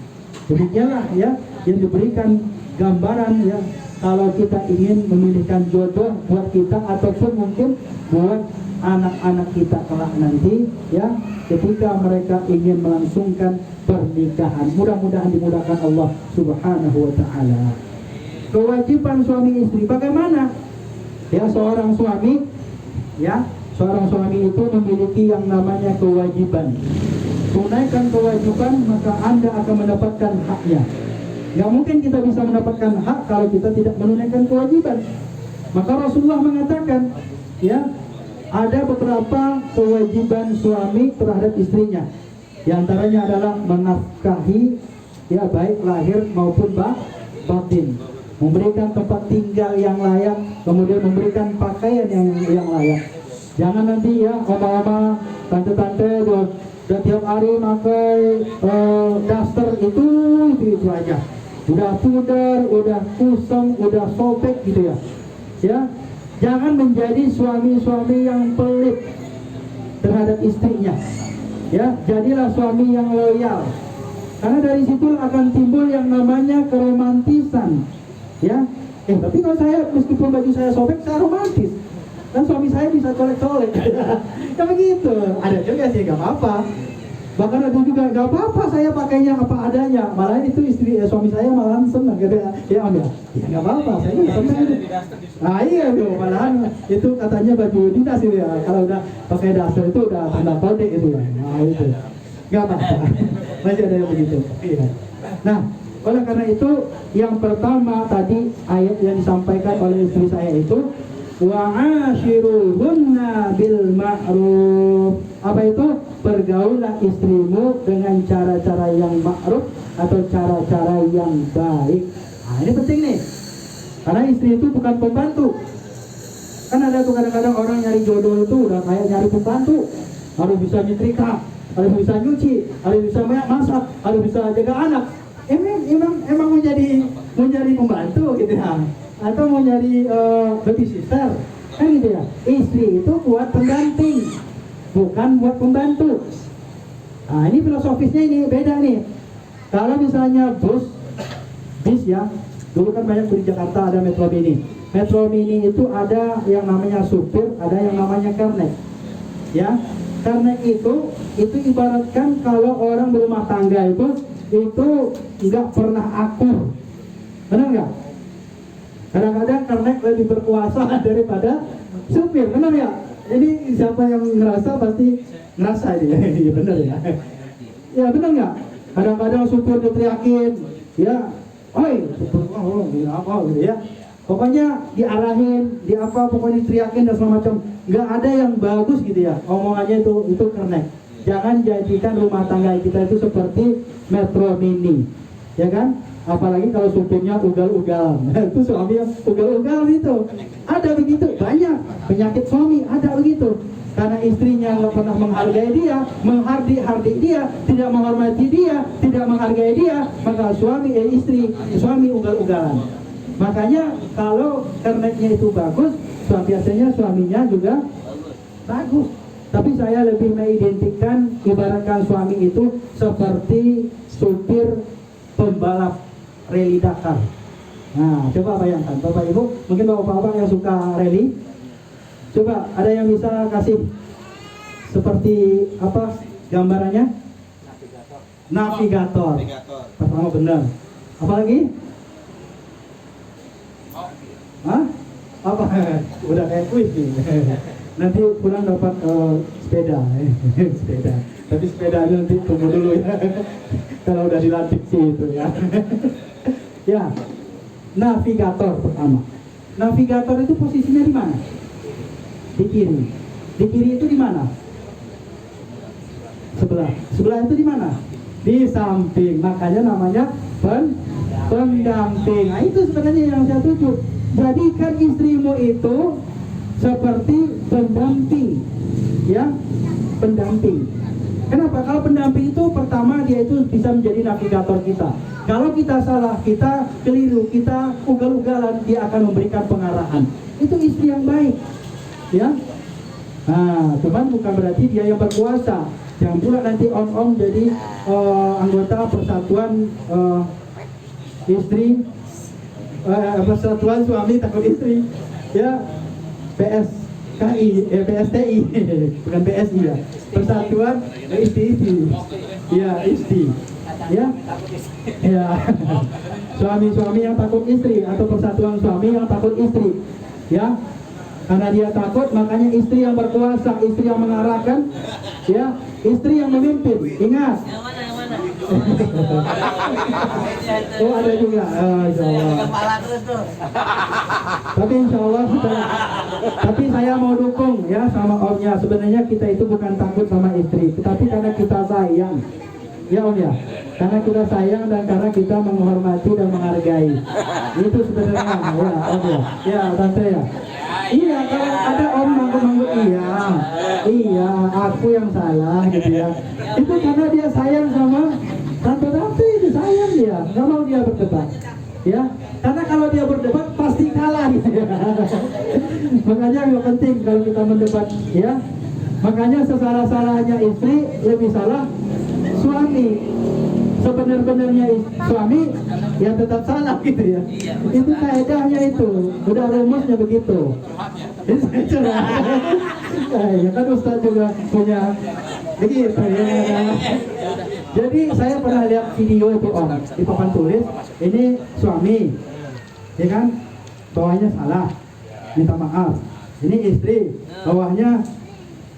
Demikianlah ya yang diberikan gambaran ya, kalau kita ingin memilihkan jodoh buat kita ataupun mungkin buat anak-anak kita kelak nanti ya, ketika mereka ingin melangsungkan pernikahan. Mudah-mudahan dimudahkan Allah Subhanahu wa taala. Kewajiban suami istri bagaimana? Ya, seorang suami itu memiliki yang namanya kewajiban. Tunaikan kewajiban, maka Anda akan mendapatkan haknya. Gak mungkin kita bisa mendapatkan hak kalau kita tidak menunaikan kewajiban. Maka Rasulullah mengatakan, ya, ada beberapa kewajiban suami terhadap istrinya. Di antaranya adalah menafkahi, ya, baik lahir maupun batin, memberikan tempat tinggal yang layak, kemudian memberikan pakaian yang layak. Jangan nanti ya oma-oma, tante-tante udah tiap hari pakai daster itu aja. Udah pudar, udah kusam, udah sobek gitu ya. Ya, jangan menjadi suami-suami yang pelit terhadap istrinya. Ya, jadilah suami yang loyal. Karena dari situ akan timbul yang namanya keromantisan. Ya, tapi kalau saya meskipun baju saya sobek, saya romantis. Kan suami saya bisa colek-colek. Ya begitu. Ada juga sih, gak apa-apa. Bahkan ada juga gak apa-apa saya pakainya apa adanya. Malah itu suami saya malah senang gitu ya. Ya enggak. Ya gak apa-apa, saya senang. Nah iya tuh, malahan itu katanya baju dinas itu ya. Kalau udah pakai daster itu udah tanda kode itu ya. Nah itu. Gak apa-apa. Masih ada yang begitu. Iya. Nah, oleh karena itu yang pertama tadi ayat yang disampaikan oleh istri saya itu wa'ashiruhunna bil ma'ruf. Apa itu? Pergaulah istrimu dengan cara-cara yang ma'ruf atau cara-cara yang baik. Nah, ini penting nih. Karena istri itu bukan pembantu. Kan ada tuh kadang-kadang orang nyari jodoh itu udah kayak nyari pembantu. Harus bisa nyetrika, harus bisa nyuci, harus bisa masak, harus bisa jaga anak. Emang mau jadi pembantu gitu ya? Atau mau nyari baby sister, kan gitu ya. Istri itu buat pendamping, bukan buat pembantu. Nah, ini filosofisnya ini beda nih. Kalau misalnya bis ya, dulu kan banyak di Jakarta ada Metro Mini. Metro Mini itu ada yang namanya supir, ada yang namanya kernet. Ya, kernet itu ibaratkan kalau orang berumah tangga itu nggak pernah akur, benar nggak? Kadang-kadang kernet lebih berkuasa daripada supir, benar ya? Jadi siapa yang ngerasa pasti ngerasa dia, iya benar ya. Ya benar nggak? Kadang-kadang supir diteriakin, ya, oi, supir apa gitu ya. Pokoknya diarahin, pokoknya diteriakin dan segala macam. Nggak ada yang bagus gitu ya. Omongannya itu kernet. Jangan jadikan rumah tangga kita itu seperti Metro Mini, ya kan? Apalagi kalau supirnya ugal-ugalan. Itu suami ugal-ugalan itu. Ada begitu, banyak penyakit suami ada begitu. Karena istrinya nggak pernah menghargai dia, menghardik dia, tidak menghormati dia, tidak menghargai dia, maka suami ugal-ugalan. Makanya kalau kernetnya itu bagus, biasanya suaminya juga bagus. Tapi saya lebih mengidentikan ibaratkan suami itu seperti supir pembalap rally Dakar. Nah, coba bayangkan Bapak Ibu, mungkin Bapak-bapak yang suka rally, coba ada yang bisa kasih seperti apa gambarannya? Navigator. Pertama benar. Apalagi? Hah? Apa? Udah kayak kuis nih. Nanti pulang dapat sepeda. Sepeda. Tapi sepedanya nanti tunggu dulu ya. Kalau udah dilatih sih itu ya. Ya. Navigator pertama. Navigator itu posisinya di mana? Di kiri. Di kiri itu di mana? Sebelah. Sebelah itu di mana? Di samping. Makanya namanya pendamping. Nah, itu sebenarnya yang saya tuju. Jadikan istrimu itu seperti pendamping, ya, pendamping. Kenapa? Kalau pendamping itu pertama dia itu bisa menjadi navigator kita. Kalau kita salah, kita keliru, kita ugal-ugalan, dia akan memberikan pengarahan. Itu istri yang baik, ya. Nah, cuman bukan berarti dia yang berkuasa. Jangan pula nanti on jadi anggota persatuan istri. Persatuan suami takut istri, ya, PSKI, PSTI, bukan PSI ya, Persatuan Istri, ya, istri, ya, ya, suami-suami yang takut istri atau persatuan suami yang takut istri, ya, karena dia takut makanya istri yang berkuasa, istri yang mengarahkan, ya, istri yang memimpin, ingat. Oh ada juga, insya Allah. Tapi insya Allah, tapi saya mau dukung ya sama omnya. Sebenarnya kita itu bukan takut sama istri, tetapi karena kita sayang, ya om ya. Karena kita sayang dan karena kita menghormati dan menghargai. Itu sebenarnya, ya om ya, ya tante ya. Iya, kalau ada om manggut-manggut, iya, aku yang salah gitu ya. Itu karena dia sayang sama tante-tante, itu sayang dia, nggak mau dia berdebat, ya. Karena kalau dia berdebat pasti kalah gitu ya. Makanya nggak penting kalau kita mendebat, ya. Makanya sesalah-salahnya istri lebih salah suami. Sebenar-benarnya suami ya tetap salah gitu ya. Itu kaedahnya itu, udah rumusnya begitu. Ya kan Ustaz juga punya begitu ya. Jadi saya pernah lihat video itu om di papan tulis, ini suami, ya kan, bawahnya salah, minta maaf. Ini istri, bawahnya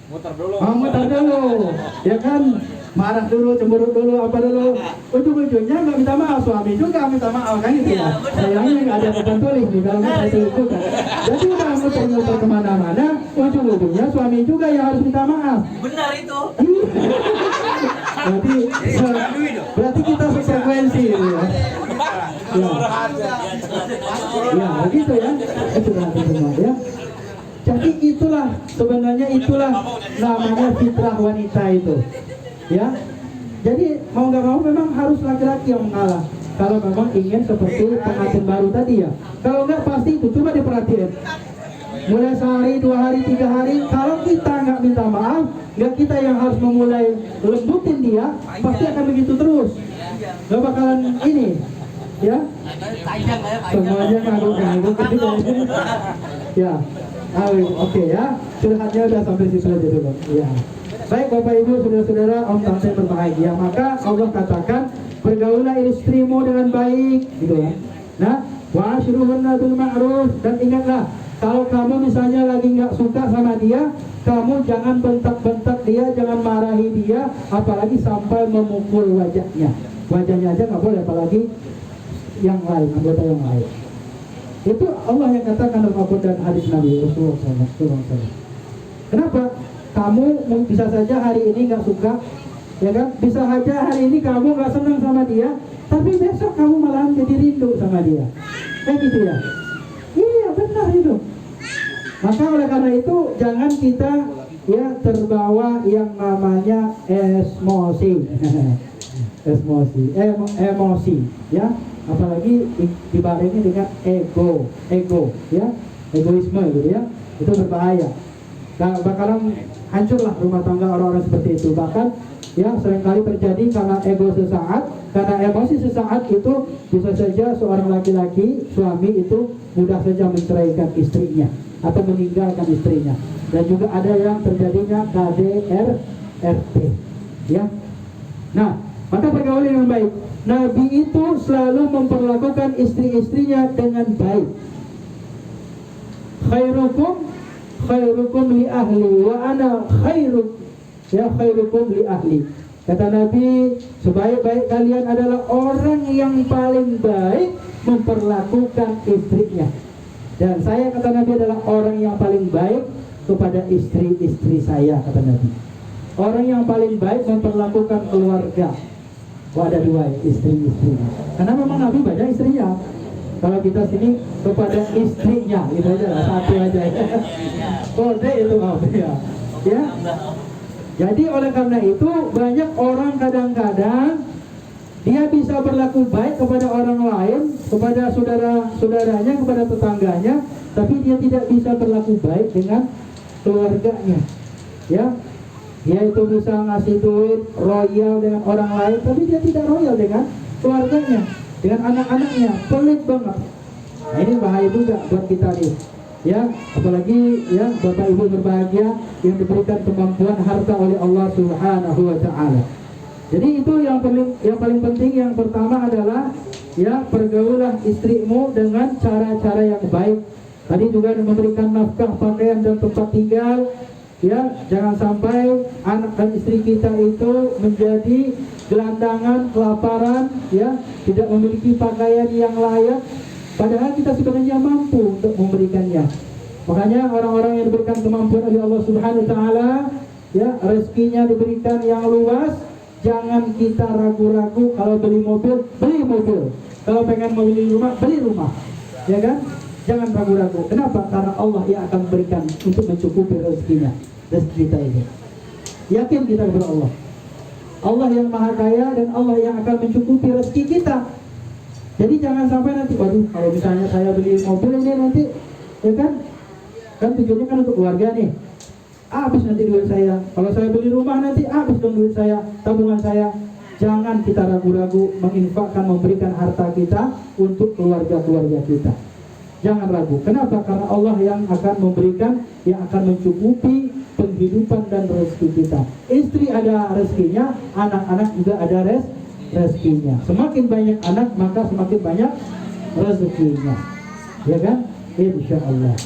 muter dulu, ya kan. Marah dulu, cemberut dulu, apa dulu. Ujung-ujungnya nggak minta maaf, suami juga minta maaf kan gitu ya. Sayangnya nggak ada papan tulis nih, kalau nggak saya tulis juga. Jadi udah muter-muter kemana-mana, ujung-ujungnya suami juga yang harus minta maaf. Benar itu. Berarti kita sefrekuensi gitu ya. Ya, begitu ya. Itu semua ya. Jadi itulah sebenarnya namanya fitrah wanita itu. Ya, jadi mau nggak mau memang harus laki-laki yang mengalah. Kalau memang ingin seperti pengantin baru tadi ya. Kalau nggak pasti itu, coba diperhatiin. mulai sehari, 2 hari, 3 hari. Kalau kita nggak minta maaf, nggak kita yang harus memulai lembutin dia, pasti akan begitu terus. Nggak bakalan ini, ya. Semuanya nganggur-nganggur. Ya, oke ya. Curhatnya udah sampai situ aja dulu. Ya. Baik Bapak Ibu, saudara-saudara, Om Tante berbahagia. Maka Allah katakan, pergaulah istrimu dengan baik, gitu ya. Nah, wa'ashiruhunna bil ma'ruf, dan ingatlah, kalau kamu misalnya lagi nggak suka sama dia, kamu jangan bentak-bentak dia, jangan marahi dia, apalagi sampai memukul wajahnya. Wajahnya aja nggak boleh, apalagi yang lain, anggota yang lain. Itu Allah yang katakan dalam Al-Quran dan hadis Nabi Rasulullah SAW. Kenapa? Kamu bisa saja hari ini nggak suka, ya kan? Bisa saja hari ini kamu nggak senang sama dia, tapi besok kamu malah jadi rindu sama dia. Gitu ya? Iya benar itu. Maka oleh karena itu jangan kita ya terbawa yang namanya emosi, emosi, ya. Apalagi dibarengi dengan ego, ya, egoisme gitu ya. Itu berbahaya. Bakalan hancurlah rumah tangga orang-orang seperti itu. Bahkan ya seringkali terjadi karena ego sesaat, karena emosi sesaat itu bisa saja seorang laki-laki, suami itu mudah saja menceraikan istrinya atau meninggalkan istrinya. Dan juga ada yang terjadinya KDRT, ya. Nah, maka pergaulan yang baik. Nabi itu selalu memperlakukan istri-istrinya dengan baik. Khairukum li ahli wa ana khairukum li ahli. Kata Nabi, sebaik-baik kalian adalah orang yang paling baik memperlakukan istrinya. Dan saya, kata Nabi, adalah orang yang paling baik kepada istri-istri saya, kata Nabi. Orang yang paling baik memperlakukan keluarga. Ada 2 istri-istri. Karena memang Nabi banyak istrinya. Kalau kita sini kepada istrinya, gitu aja lah, 1 aja ya. Kode itu ya. Ya. Jadi oleh karena itu banyak orang kadang-kadang dia bisa berlaku baik kepada orang lain, kepada saudara-saudaranya, kepada tetangganya, tapi dia tidak bisa berlaku baik dengan keluarganya. Ya. Dia itu bisa ngasih duit royal dengan orang lain, tapi dia tidak royal dengan keluarganya, dengan anak-anaknya, pelit banget. Nah ini bahaya juga buat kita nih, ya. Apalagi ya Bapak Ibu berbahagia yang diberikan kemampuan harta oleh Allah Subhanahu Wa Taala. Jadi itu yang paling penting. Yang pertama adalah ya pergaulah istrimu dengan cara-cara yang baik. Tadi juga memberikan nafkah, pakaian dan tempat tinggal. Ya, jangan sampai anak dan istri kita itu menjadi gelandangan, kelaparan, ya, tidak memiliki pakaian yang layak, padahal kita sebenarnya mampu untuk memberikannya. Makanya orang-orang yang diberikan kemampuan oleh Allah Subhanahu Wa Taala, ya, rezekinya diberikan yang luas, jangan kita ragu-ragu. Kalau beli mobil, beli mobil. Kalau pengen beli rumah, beli rumah, ya kan? Jangan ragu-ragu. Kenapa? Karena Allah yang akan berikan untuk mencukupi rezekinya, rezeki kita ini. Yakin kita kepada Allah. Allah yang maha kaya dan Allah yang akan mencukupi rezeki kita. Jadi jangan sampai nanti, waduh, kalau misalnya saya beli mobil ini nanti, ya kan tujuannya kan untuk keluarga nih. Habis nanti duit saya. Kalau saya beli rumah nanti habis dong duit saya, tabungan saya. Jangan kita ragu-ragu menginfakkan, memberikan harta kita untuk keluarga-keluarga kita. Jangan ragu. Kenapa? Karena Allah yang akan memberikan, yang akan mencukupi penghidupan dan rezeki kita. Istri ada rezekinya, anak-anak juga ada rezekinya. Semakin banyak anak, maka semakin banyak rezekinya. Ya kan? Insya Allah.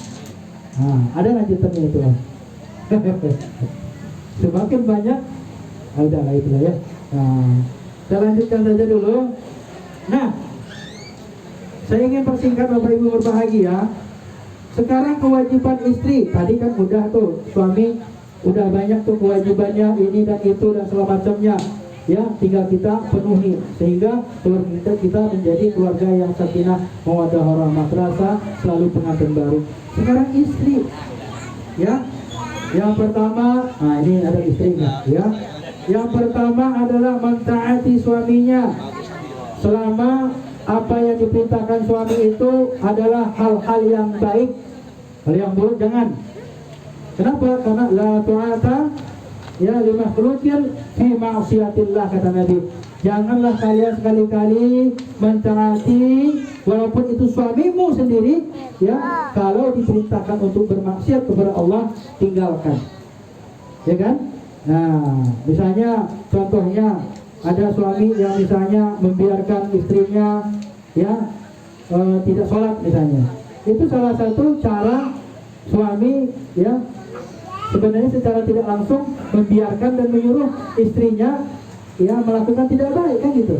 Nah, ada lanjutannya itu. Semakin banyak, udahlah itulah ya. Nah, kita lanjutkan saja dulu. Nah, saya ingin persingkat Bapak Ibu berbahagia. Sekarang kewajiban istri, tadi kan udah tuh, suami udah banyak tuh kewajibannya ini dan itu dan segala macamnya. Ya, tinggal kita penuhi sehingga keluarga kita menjadi keluarga yang sakinah, mawaddah warahmah, rasa selalu pengantin baru. Sekarang istri, ya, yang pertama, nah ini ada istrinya, ya. Yang pertama adalah mentaati suaminya selama apa yang diperintahkan suami itu adalah hal-hal yang baik. Kalau yang buruk jangan. Kenapa? Karena la ta'ata ya li makhluqin fi ma'siyatillah, kata Nabi. Janganlah kalian sekali-kali mentaati walaupun itu suamimu sendiri, ya, kalau diperintahkan untuk bermaksiat kepada Allah, tinggalkan. Ya kan? Nah, misalnya contohnya ada suami yang misalnya membiarkan istrinya ya tidak sholat misalnya. Itu salah satu cara suami ya sebenarnya secara tidak langsung membiarkan dan menyuruh istrinya ya melakukan tidak baik, kan gitu.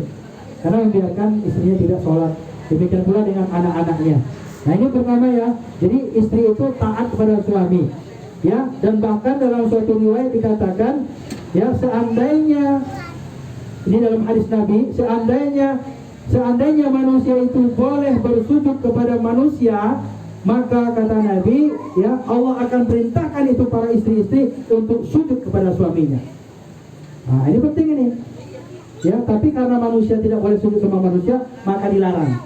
Karena membiarkan istrinya tidak sholat. Demikian pula dengan anak-anaknya. Nah, ini pertama ya. Jadi istri itu taat kepada suami. Ya, dan bahkan dalam suatu riwayat dikatakan ya, seandainya ini dalam hadis Nabi, seandainya manusia itu boleh bersujud kepada manusia, maka kata Nabi ya, Allah akan perintahkan itu para istri-istri untuk sujud kepada suaminya. Nah, ini penting ini. Ya, tapi karena manusia tidak boleh sujud sama manusia, maka dilarang.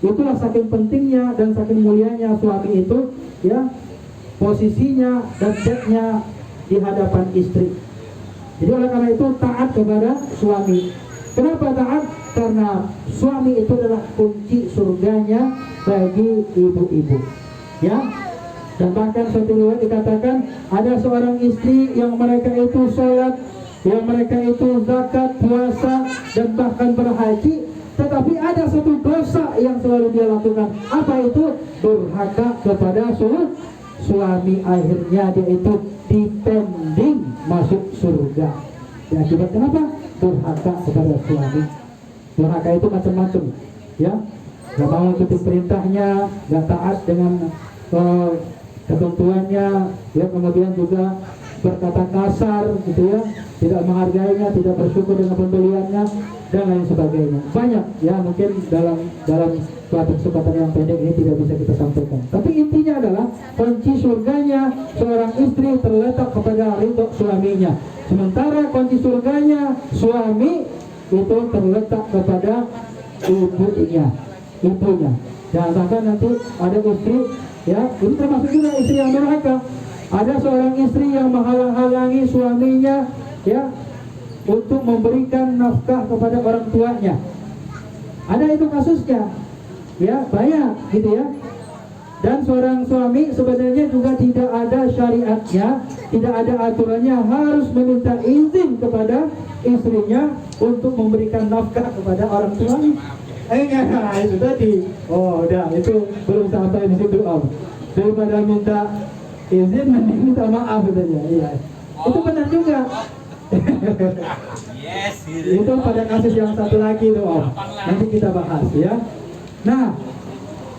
Itulah saking pentingnya dan saking mulianya suami itu ya, posisinya dan derajatnya di hadapan istri. Jadi oleh karena itu taat kepada suami. Kenapa taat? Karena suami itu adalah kunci surganya bagi ibu-ibu. Ya. Dan bahkan suatu riwayat dikatakan ada seorang istri yang mereka itu sholat, yang mereka itu zakat, puasa, dan bahkan berhaji, tetapi ada satu dosa yang selalu dia lakukan. Apa itu? Durhaka kepada suami. Akhirnya dia itu dipending masuk surga. Ya, akibat kenapa? Durhaka kepada suami. Durhaka itu macam-macam, ya. Gak mau ikuti perintahnya, gak taat dengan ketentuannya, ya, kemudian juga berkata kasar, gitu ya, tidak menghargainya, tidak bersyukur dengan pembeliannya, dan lain sebagainya. Banyak, ya, mungkin dalam suatu kesempatan yang pendek ini tidak bisa kita sampaikan. Tapi intinya adalah kunci surganya seorang istri terletak kepada ridho suaminya. Sementara kunci surganya suami itu terletak kepada ibunya. Jangan sampai nanti ada istri, ya, ini termasuk juga istri yang durhaka. Ada seorang istri yang menghalang-halangi suaminya, ya, untuk memberikan nafkah kepada orang tuanya. Ada itu kasusnya, ya, banyak, gitu ya. Dan seorang suami sebenarnya juga tidak ada syariatnya, tidak ada aturannya harus meminta izin kepada istrinya untuk memberikan nafkah kepada orang tuanya. Itu tadi. Oh, udah, itu belum sampai di situ, Om. Daripada minta izin, mending minta maaf katanya. Iya. Itu benar juga. Yes. Itu pada kasus yang satu lagi tuh, Om. Nanti kita bahas, ya. Nah,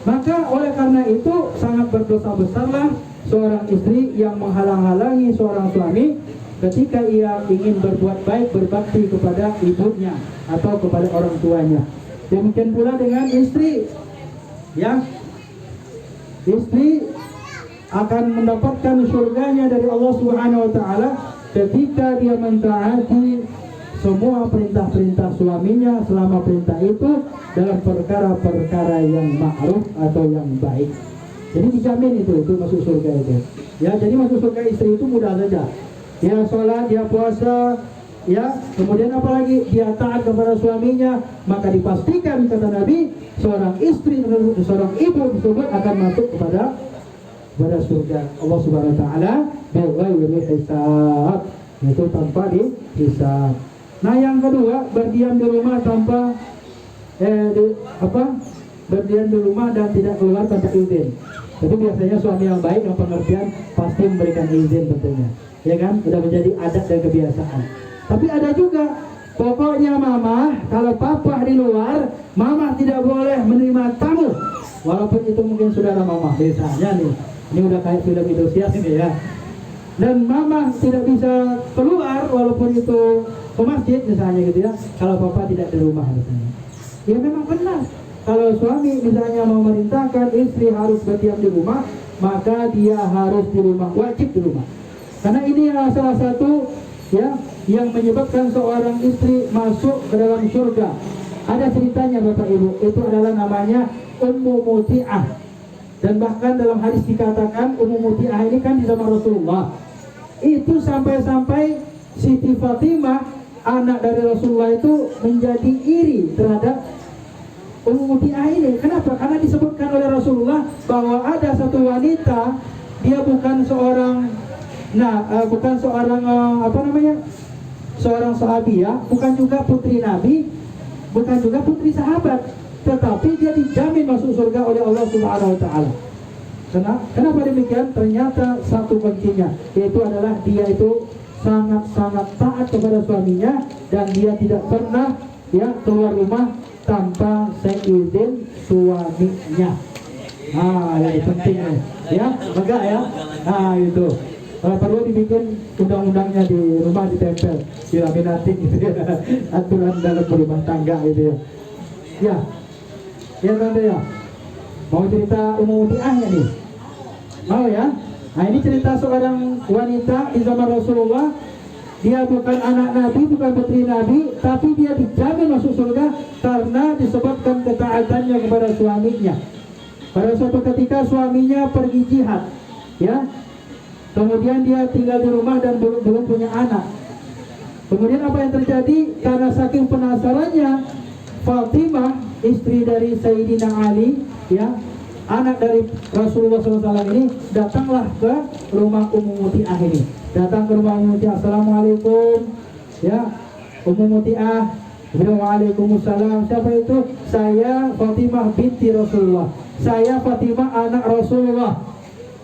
maka oleh karena itu sangat berdosa besarlah seorang istri yang menghalang-halangi seorang suami ketika ia ingin berbuat baik, berbakti kepada ibunya atau kepada orang tuanya. Demikian pula dengan istri, ya. Istri akan mendapatkan surganya dari Allah Subhanahu wa taala ketika dia mentaati semua perintah-perintah suaminya selama perintah itu dalam perkara-perkara yang ma'ruf atau yang baik. Jadi dijamin itu masuk surga itu. Ya, jadi masuk surga istri itu mudah saja. Dia sholat, dia puasa, ya, kemudian apalagi dia taat kepada suaminya, maka dipastikan kata Nabi seorang istri, seorang ibu tersebut akan masuk kepada surga Allah Subhanahu wa taala bighairi hisab, itu tanpa dihisab. Nah, yang kedua, berdiam di rumah tanpa berdiam di rumah dan tidak keluar tanpa izin. Tapi biasanya suami yang baik, yang pengertian, pasti memberikan izin tentunya, ya kan? Sudah menjadi adat dan kebiasaan. Tapi ada juga, pokoknya mama, kalau papa di luar, mama tidak boleh menerima tamu, walaupun itu mungkin saudara mama. Biasanya nih, ini udah kayak film Indosiar ini ya. Dan mama tidak bisa keluar walaupun itu ke masjid misalnya, gitu ya, kalau papa tidak di rumah misalnya. Ya memang benar, kalau suami misalnya mau memerintahkan istri harus berdiam di rumah, maka dia harus di rumah, wajib di rumah. Karena ini adalah salah satu, ya, yang menyebabkan seorang istri masuk ke dalam surga. Ada ceritanya Bapak Ibu, itu adalah namanya Ummu Muti'ah. Dan bahkan dalam hadis dikatakan Ummu Muti'ah ini kan di zaman Rasulullah. Itu sampai-sampai Siti Fatimah, anak dari Rasulullah itu menjadi iri terhadap Ummu Muti'ah ini. Kenapa? Karena disebutkan oleh Rasulullah bahwa ada satu wanita, dia bukan seorang seorang sahabiah, bukan juga putri Nabi, bukan juga putri sahabat, tetapi dia dijamin masuk surga oleh Allah Subhanahu wa taala. Kenapa demikian? Ternyata satu kuncinya, yaitu adalah dia itu sangat-sangat taat kepada suaminya, dan dia tidak pernah keluar rumah tanpa seizin suaminya. Ini pentingnya enggak ya? Itu perlu dibikin undang-undangnya di rumah, ditempel, dilaminatin gitu ya, aturan dalam berumah tangga gitu ya. Tante ya, mau cerita Ummu Muti'ahnya nih? Mau ya? Nah, ini cerita seorang wanita di zaman Rasulullah. Dia bukan anak Nabi, bukan putri Nabi, tapi dia dijamin masuk surga karena disebabkan ketaatannya kepada suaminya. Pada suatu ketika suaminya pergi jihad, kemudian dia tinggal di rumah dan belum punya anak. Kemudian apa yang terjadi? Karena saking penasarannya, Fatimah, istri dari Sayyidina Ali, anak dari Rasulullah SAW ini, datanglah ke rumah Ummu Muti'ah ini. Datang ke rumah Ummu Muti'ah, assalamualaikum, Ummu Muti'ah. Waalaikumsalam. Siapa itu? Saya Fatimah binti Rasulullah. Saya Fatimah anak Rasulullah.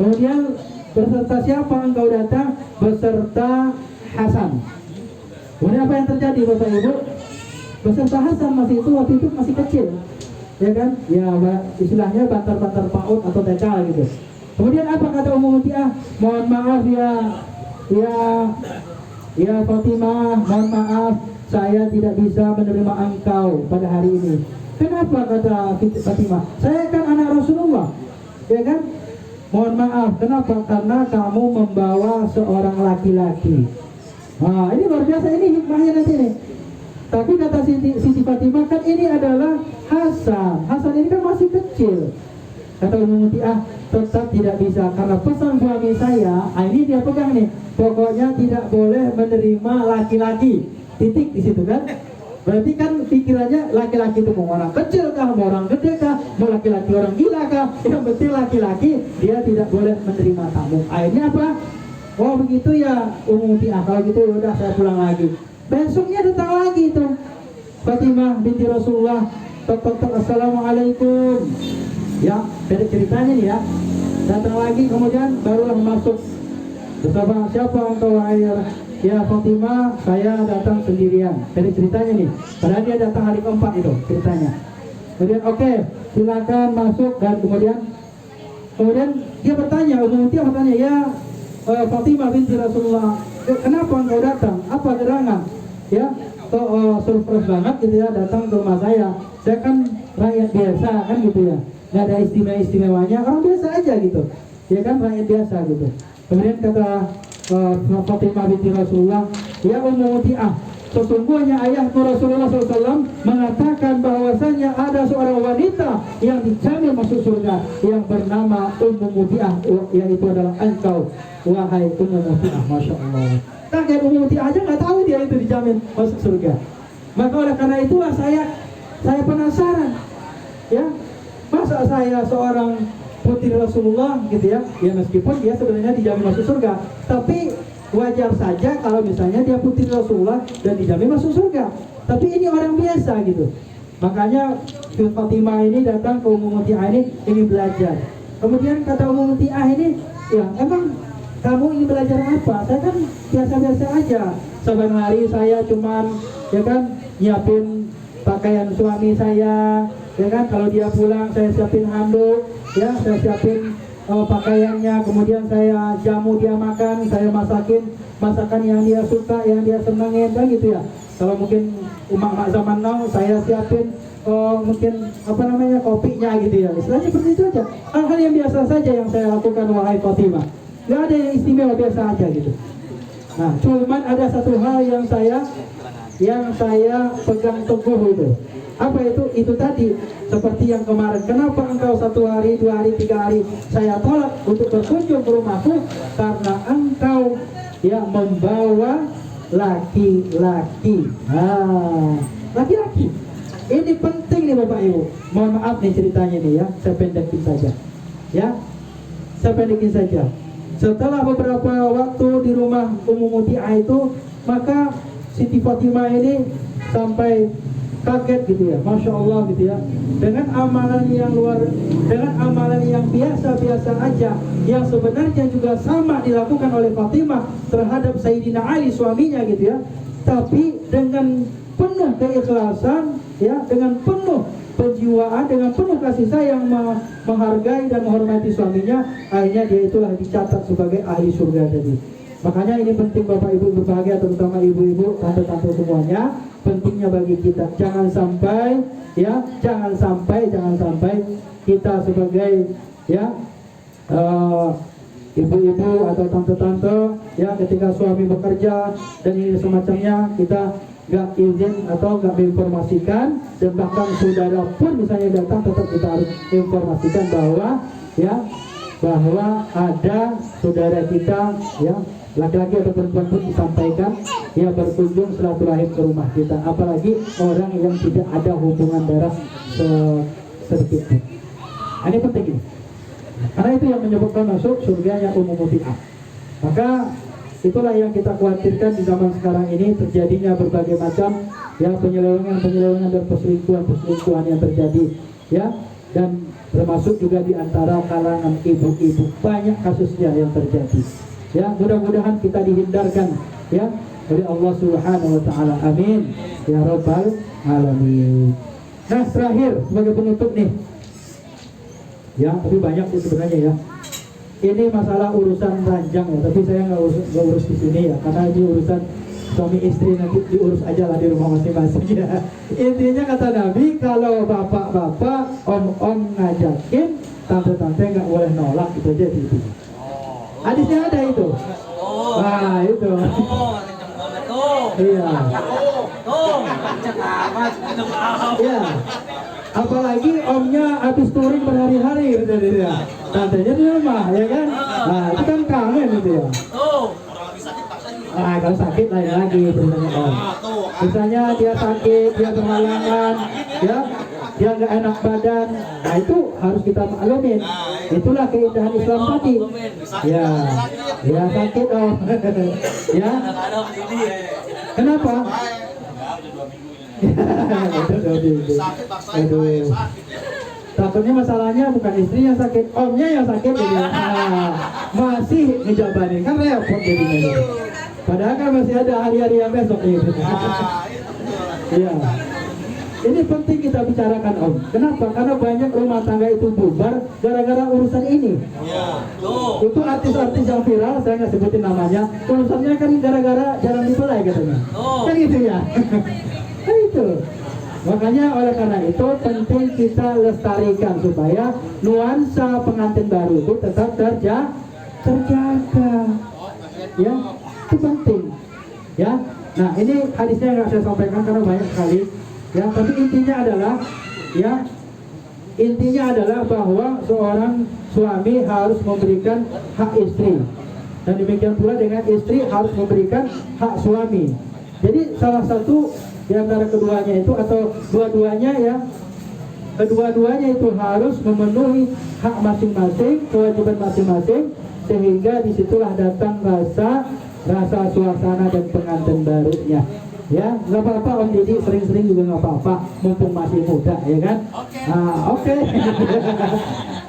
Kemudian beserta siapa engkau datang? Beserta Hasan. Kemudian apa yang terjadi Bapak Ibu? Beserta Hasan waktu itu masih kecil, istilahnya bantar-bantar PAUD atau TK gitu. Kemudian apa kata Ummu Muti'ah? Mohon maaf ya Fatimah, mohon maaf, saya tidak bisa menerima engkau pada hari ini. Kenapa kata Fatimah? Saya kan anak Rasulullah, mohon maaf, kenapa? Karena kamu membawa seorang laki-laki. Ini luar biasa, ini hikmahnya nanti nih. Tapi kata Siti Fatimah, kan ini adalah Hasan. Hasan ini kan masih kecil. Kata Ummu Muti'ah, tetap tidak bisa, karena pesan suami saya, ini dia pegang nih, pokoknya tidak boleh menerima laki-laki. Titik di situ kan. Berarti kan pikirannya laki-laki itu mau orang kecil kah, mau orang gede kah, mau laki-laki orang gila kah, yang penting laki-laki, dia tidak boleh menerima tamu. Akhirnya apa? Oh begitu ya Ummu Muti'ah, kalau gitu udah saya pulang lagi. Besoknya datang lagi tuh Fatimah binti Rasulullah, tok assalamualaikum. Beda ceritanya nih ya. Datang lagi, kemudian barulah masuk. Bersama siapa engkau wahai? Ya Fatimah, saya datang sendirian. Beda ceritanya nih. Padahal dia datang hari keempat itu ceritanya. Kemudian oke, silakan masuk. Dan kemudian dia bertanya, Ummu Muti'ah bertanya, ya Fatimah binti Rasulullah, kenapa engkau datang? Apa gerangan? Surprise banget gitu datang ke rumah saya. Saya kan rakyat biasa kan gitu nggak ada istimewanya, orang biasa aja gitu, rakyat biasa gitu. Kemudian kata Fatimah binti Rasulullah, ya Ummu Muti'ah, sesungguhnya ayahku Rasulullah SAW mengatakan bahwasanya ada seorang wanita yang dijamin masuk surga yang bernama Ummu Muti'ah, yaitu adalah engkau wahai Ummu Muti'ah. Masya Allah. Kaget, Ummu Muti'ah aja nggak tahu dia itu dijamin masuk surga. Maka oleh karena itulah saya penasaran, masa saya seorang putri Rasulullah gitu meskipun dia sebenarnya dijamin masuk surga, tapi wajar saja kalau misalnya dia putri Rasulullah dan dijamin masuk surga. Tapi ini orang biasa gitu. Makanya Fatimah ini datang ke Ummu Muti'ah ini ingin belajar. Kemudian kata Ummu Muti'ah ini, emang kamu ingin belajar apa? Saya kan biasa-biasa aja. Saban hari saya cuman nyiapin pakaian suami saya, kalau dia pulang saya siapin handuk, saya siapin pakaiannya, kemudian saya jamu dia makan, saya masakin masakan yang dia suka, yang dia senangin, gitu ya. Kalau mungkin umat zaman now, saya siapin mungkin kopinya gitu ya. Istilahnya seperti itu aja. Hal-hal yang biasa saja yang saya lakukan wahai Fatimah. Gak ada yang istimewa, biasa aja gitu. Nah, cuman ada satu hal yang saya pegang teguh itu. Apa itu? Itu tadi seperti yang kemarin. Kenapa engkau 1 hari, 2 hari, 3 hari saya tolak untuk berkunjung ke rumahku? Karena engkau ya membawa laki-laki. Laki-laki. Ini penting nih Bapak Ibu. Mohon maaf nih ceritanya nih ya, saya pendekin saja. Ya, saya pendekin saja. Setelah beberapa waktu di rumah Ummu Muti'ah itu, maka Siti Fatimah ini sampai kaget gitu ya, Masya Allah gitu ya, dengan amalan yang biasa-biasa aja, yang sebenarnya juga sama dilakukan oleh Fatimah terhadap Sayyidina Ali suaminya gitu ya, tapi dengan penuh keikhlasan ya, dengan penuh penjiwaan, dengan penuh kasih sayang menghargai dan menghormati suaminya, akhirnya dia itulah dicatat sebagai ahli surga tadi. Makanya ini penting Bapak Ibu berbahagia, terutama ibu-ibu, tante-tante semuanya, pentingnya bagi kita jangan sampai kita sebagai ya ibu-ibu atau tante-tante ya, ketika suami bekerja dan ini semacamnya, kita nggak izin atau nggak menginformasikan, dan bahkan saudara pun misalnya datang, tetap kita harus informasikan bahwa ada saudara kita ya, laki-laki atau perempuan pun disampaikan ya, berkunjung silaturahim ke rumah kita, apalagi orang yang tidak ada hubungan darah sedikit pun. Ini penting ini, karena itu yang menyebabkan masuk surganya Ummu Muti'ah. Maka itulah yang kita khawatirkan di zaman sekarang ini, terjadinya berbagai macam ya penyelewengan dan perselingkuhan yang terjadi ya, dan termasuk juga di antara kalangan ibu-ibu, banyak kasusnya yang terjadi ya. Mudah-mudahan kita dihindarkan ya oleh Allah Subhanahu wa taala, amin ya rabbal alamin. Nah, terakhir sebagai penutup nih ya, tapi banyak sih sebenarnya ya, ini masalah urusan ranjang ya, tapi saya nggak urus di sini ya, karena ini urusan suami istri, nanti diurus aja lah di rumah masing-masing ya. Intinya kata Nabi, kalau bapak-bapak, om-om ngajakin, tante-tante nggak boleh nolak, gitu aja itu. Hadisnya ada itu. Nah itu. Iya. Iya. Apalagi omnya habis touring berhari-hari gitu dia. Tantenya di rumah ya kan. Nah itu kan kangen gitu ya. Nah kalau sakit lain lagi sebenarnya om. Misalnya dia sakit, dia berhalangan, ya, dia nggak enak badan. Nah itu harus kita maklumin. Itulah keindahan Islam tadi. Ya, ya sakit om. Ya. Kenapa? Aduh. Takutnya masalahnya bukan istri yang sakit, omnya yang sakit jadi. Masih ngejabanin kan repot jadinya. Padahal kan masih ada hari-hari yang besok gitu. Iya. Ini penting kita bicarakan om. Kenapa? Karena banyak rumah tangga itu bubar gara-gara urusan ini. Itu artis-artis yang viral, saya nggak sebutin namanya. Urusannya kan gara-gara jarang dipelai katanya. Kan gitu ya. Kan itu. Makanya oleh karena itu penting kita lestarikan supaya nuansa pengantin baru itu tetap terjaga. Ya, itu penting. Ya. Nah, ini hadisnya nggak saya sampaikan karena banyak sekali. Ya, tapi intinya adalah bahwa seorang suami harus memberikan hak istri, dan demikian pula dengan istri harus memberikan hak suami. Jadi salah satu di antara keduanya itu atau dua-duanya itu harus memenuhi hak masing-masing, kewajiban masing-masing, sehingga disitulah datang rasa suasana dan pengantin barunya. Ya, nggak apa-apa Om Didi sering-sering juga nggak apa-apa, mumpung masih muda ya kan. Oke.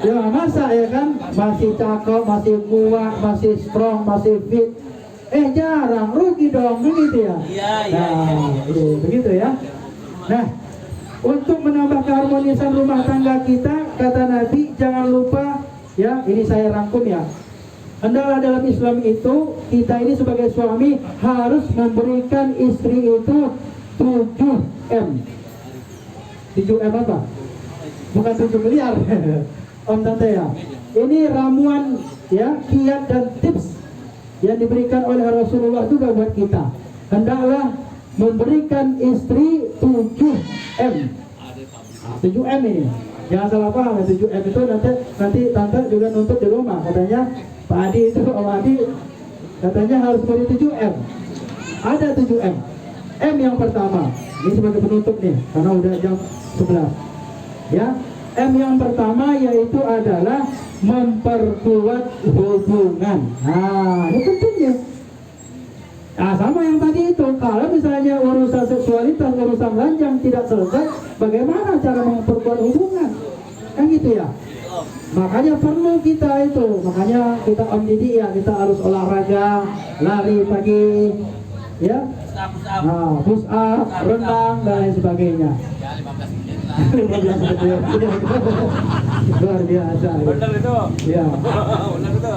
Ya masa ya kan, masih cakep, masih kuat, masih strong, masih fit. Jarang, rugi dong, begitu ya. Begitu ya. Nah, untuk menambah keharmonisan rumah tangga kita, kata Nabi, jangan lupa ya, ini saya rangkum ya. Hendaklah dalam Islam itu, kita ini sebagai suami harus memberikan istri itu 7M. 7M apa? Bukan 7 miliar. Om Tante ya. Ini ramuan ya, kiat dan tips yang diberikan oleh Rasulullah juga buat kita. Hendaklah memberikan istri 7M. Nah, 7M ini. Jangan salah paham ya, 7M itu nanti tante juga nuntut di rumah. Katanya Pak Adi itu, Om Adi katanya harus beri 7M. Ada 7M. M yang pertama, ini sebagai penutup nih, karena udah jam 11. Ya, M yang pertama yaitu adalah memperkuat hubungan. Nah, ini pentingnya. Nah, sama yang tadi itu, kalau misalnya urusan seksualitas, urusan ranjang tidak selesai, bagaimana cara memperkuat hubungan? Kan gitu ya. Makanya perlu kita itu, makanya kita Om Didi ya, kita harus olahraga, lari pagi, ya, nah, push up, renang dan lain sebagainya. 15 menit. Luar biasa. Bener itu. Ya. Bener itu.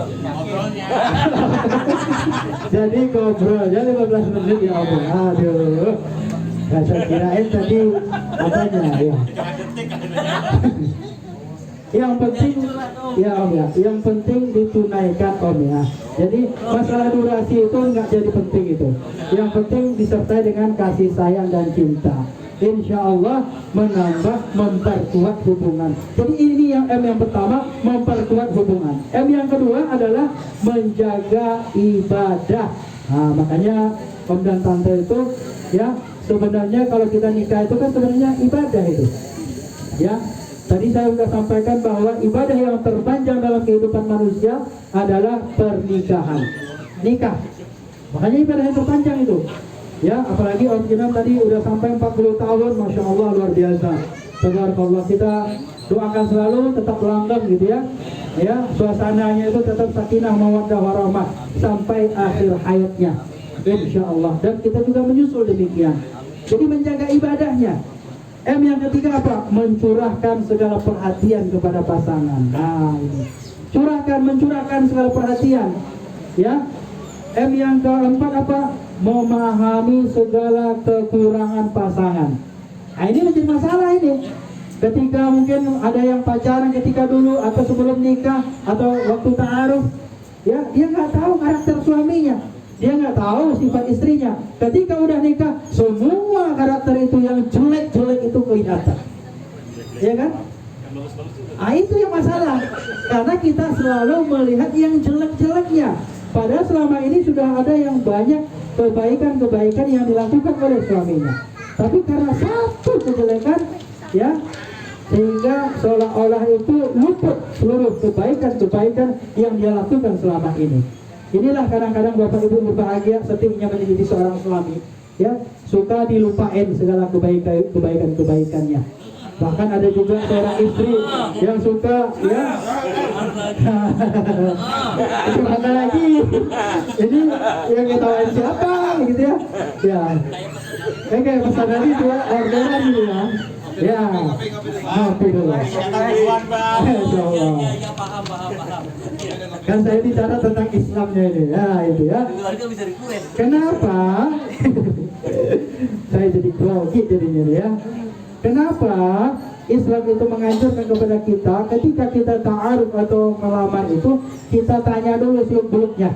Jadi ngobrol ya 15 menit ya Allah. Aduh. Gak saya kirain tadi apanya ya. Yang penting ya Om ya, yang penting ditunaikan Om ya. Jadi masalah durasi itu nggak jadi penting itu. Yang penting disertai dengan kasih sayang dan cinta. Insya Allah menambah, memperkuat hubungan. Jadi ini yang M yang pertama, memperkuat hubungan. M yang kedua adalah menjaga ibadah. Nah, makanya Om dan Tante itu ya, sebenarnya kalau kita nikah itu kan sebenarnya ibadah itu. Ya, tadi saya sudah sampaikan bahwa ibadah yang terpanjang dalam kehidupan manusia adalah pernikahan. Nikah. Makanya ibadah yang terpanjang itu. Ya, apalagi Om Jinan tadi udah sampai 40 tahun, Masya Allah luar biasa. Tabarakallah, kita doakan selalu tetap langgeng gitu ya. Ya, suasananya itu tetap sakinah mawaddah warahmah sampai akhir hayatnya. Insya Allah. Dan kita juga menyusul demikian. Jadi menjaga ibadahnya. M yang ketiga apa? Mencurahkan segala perhatian kepada pasangan. Nah, ini. Mencurahkan segala perhatian. Ya. M yang keempat apa? Memahami segala kekurangan pasangan. Nah, ini menjadi masalah ini. Ketika mungkin ada yang pacaran ketika dulu atau sebelum nikah atau waktu ta'aruf, ya dia nggak tahu karakter suaminya, dia nggak tahu sifat istrinya. Ketika udah nikah, semua karakter itu yang jelek-jelek itu kelihatan, ya kan? Ah, itu yang masalah, karena kita selalu melihat yang jelek-jeleknya. Padahal selama ini sudah ada yang banyak kebaikan-kebaikan yang dilakukan oleh suaminya. Tapi karena satu kejelekan, ya, sehingga seolah-olah itu luput seluruh kebaikan-kebaikan yang dia lakukan selama ini. Inilah kadang-kadang Bapak Ibu berbahagia setiapnya menjadi seorang suami, ya, suka dilupain segala kebaikan-kebaikannya. Bahkan ada juga seorang istri yang suka, ya, itu mana lagi? Ini yang ketawain siapa, gitu ya? Ya, kayak pesan tadi itu orderan gitu ya. Ya, ngopi dulu. Paham. Kan saya bicara tentang Islamnya ini, ya itu ya. Kenapa? Saya jadi grogi jadinya ya. Kenapa Islam itu mengajarkan kepada kita ketika kita ta'aruf atau melamar itu, kita tanya dulu seluk-beluknya.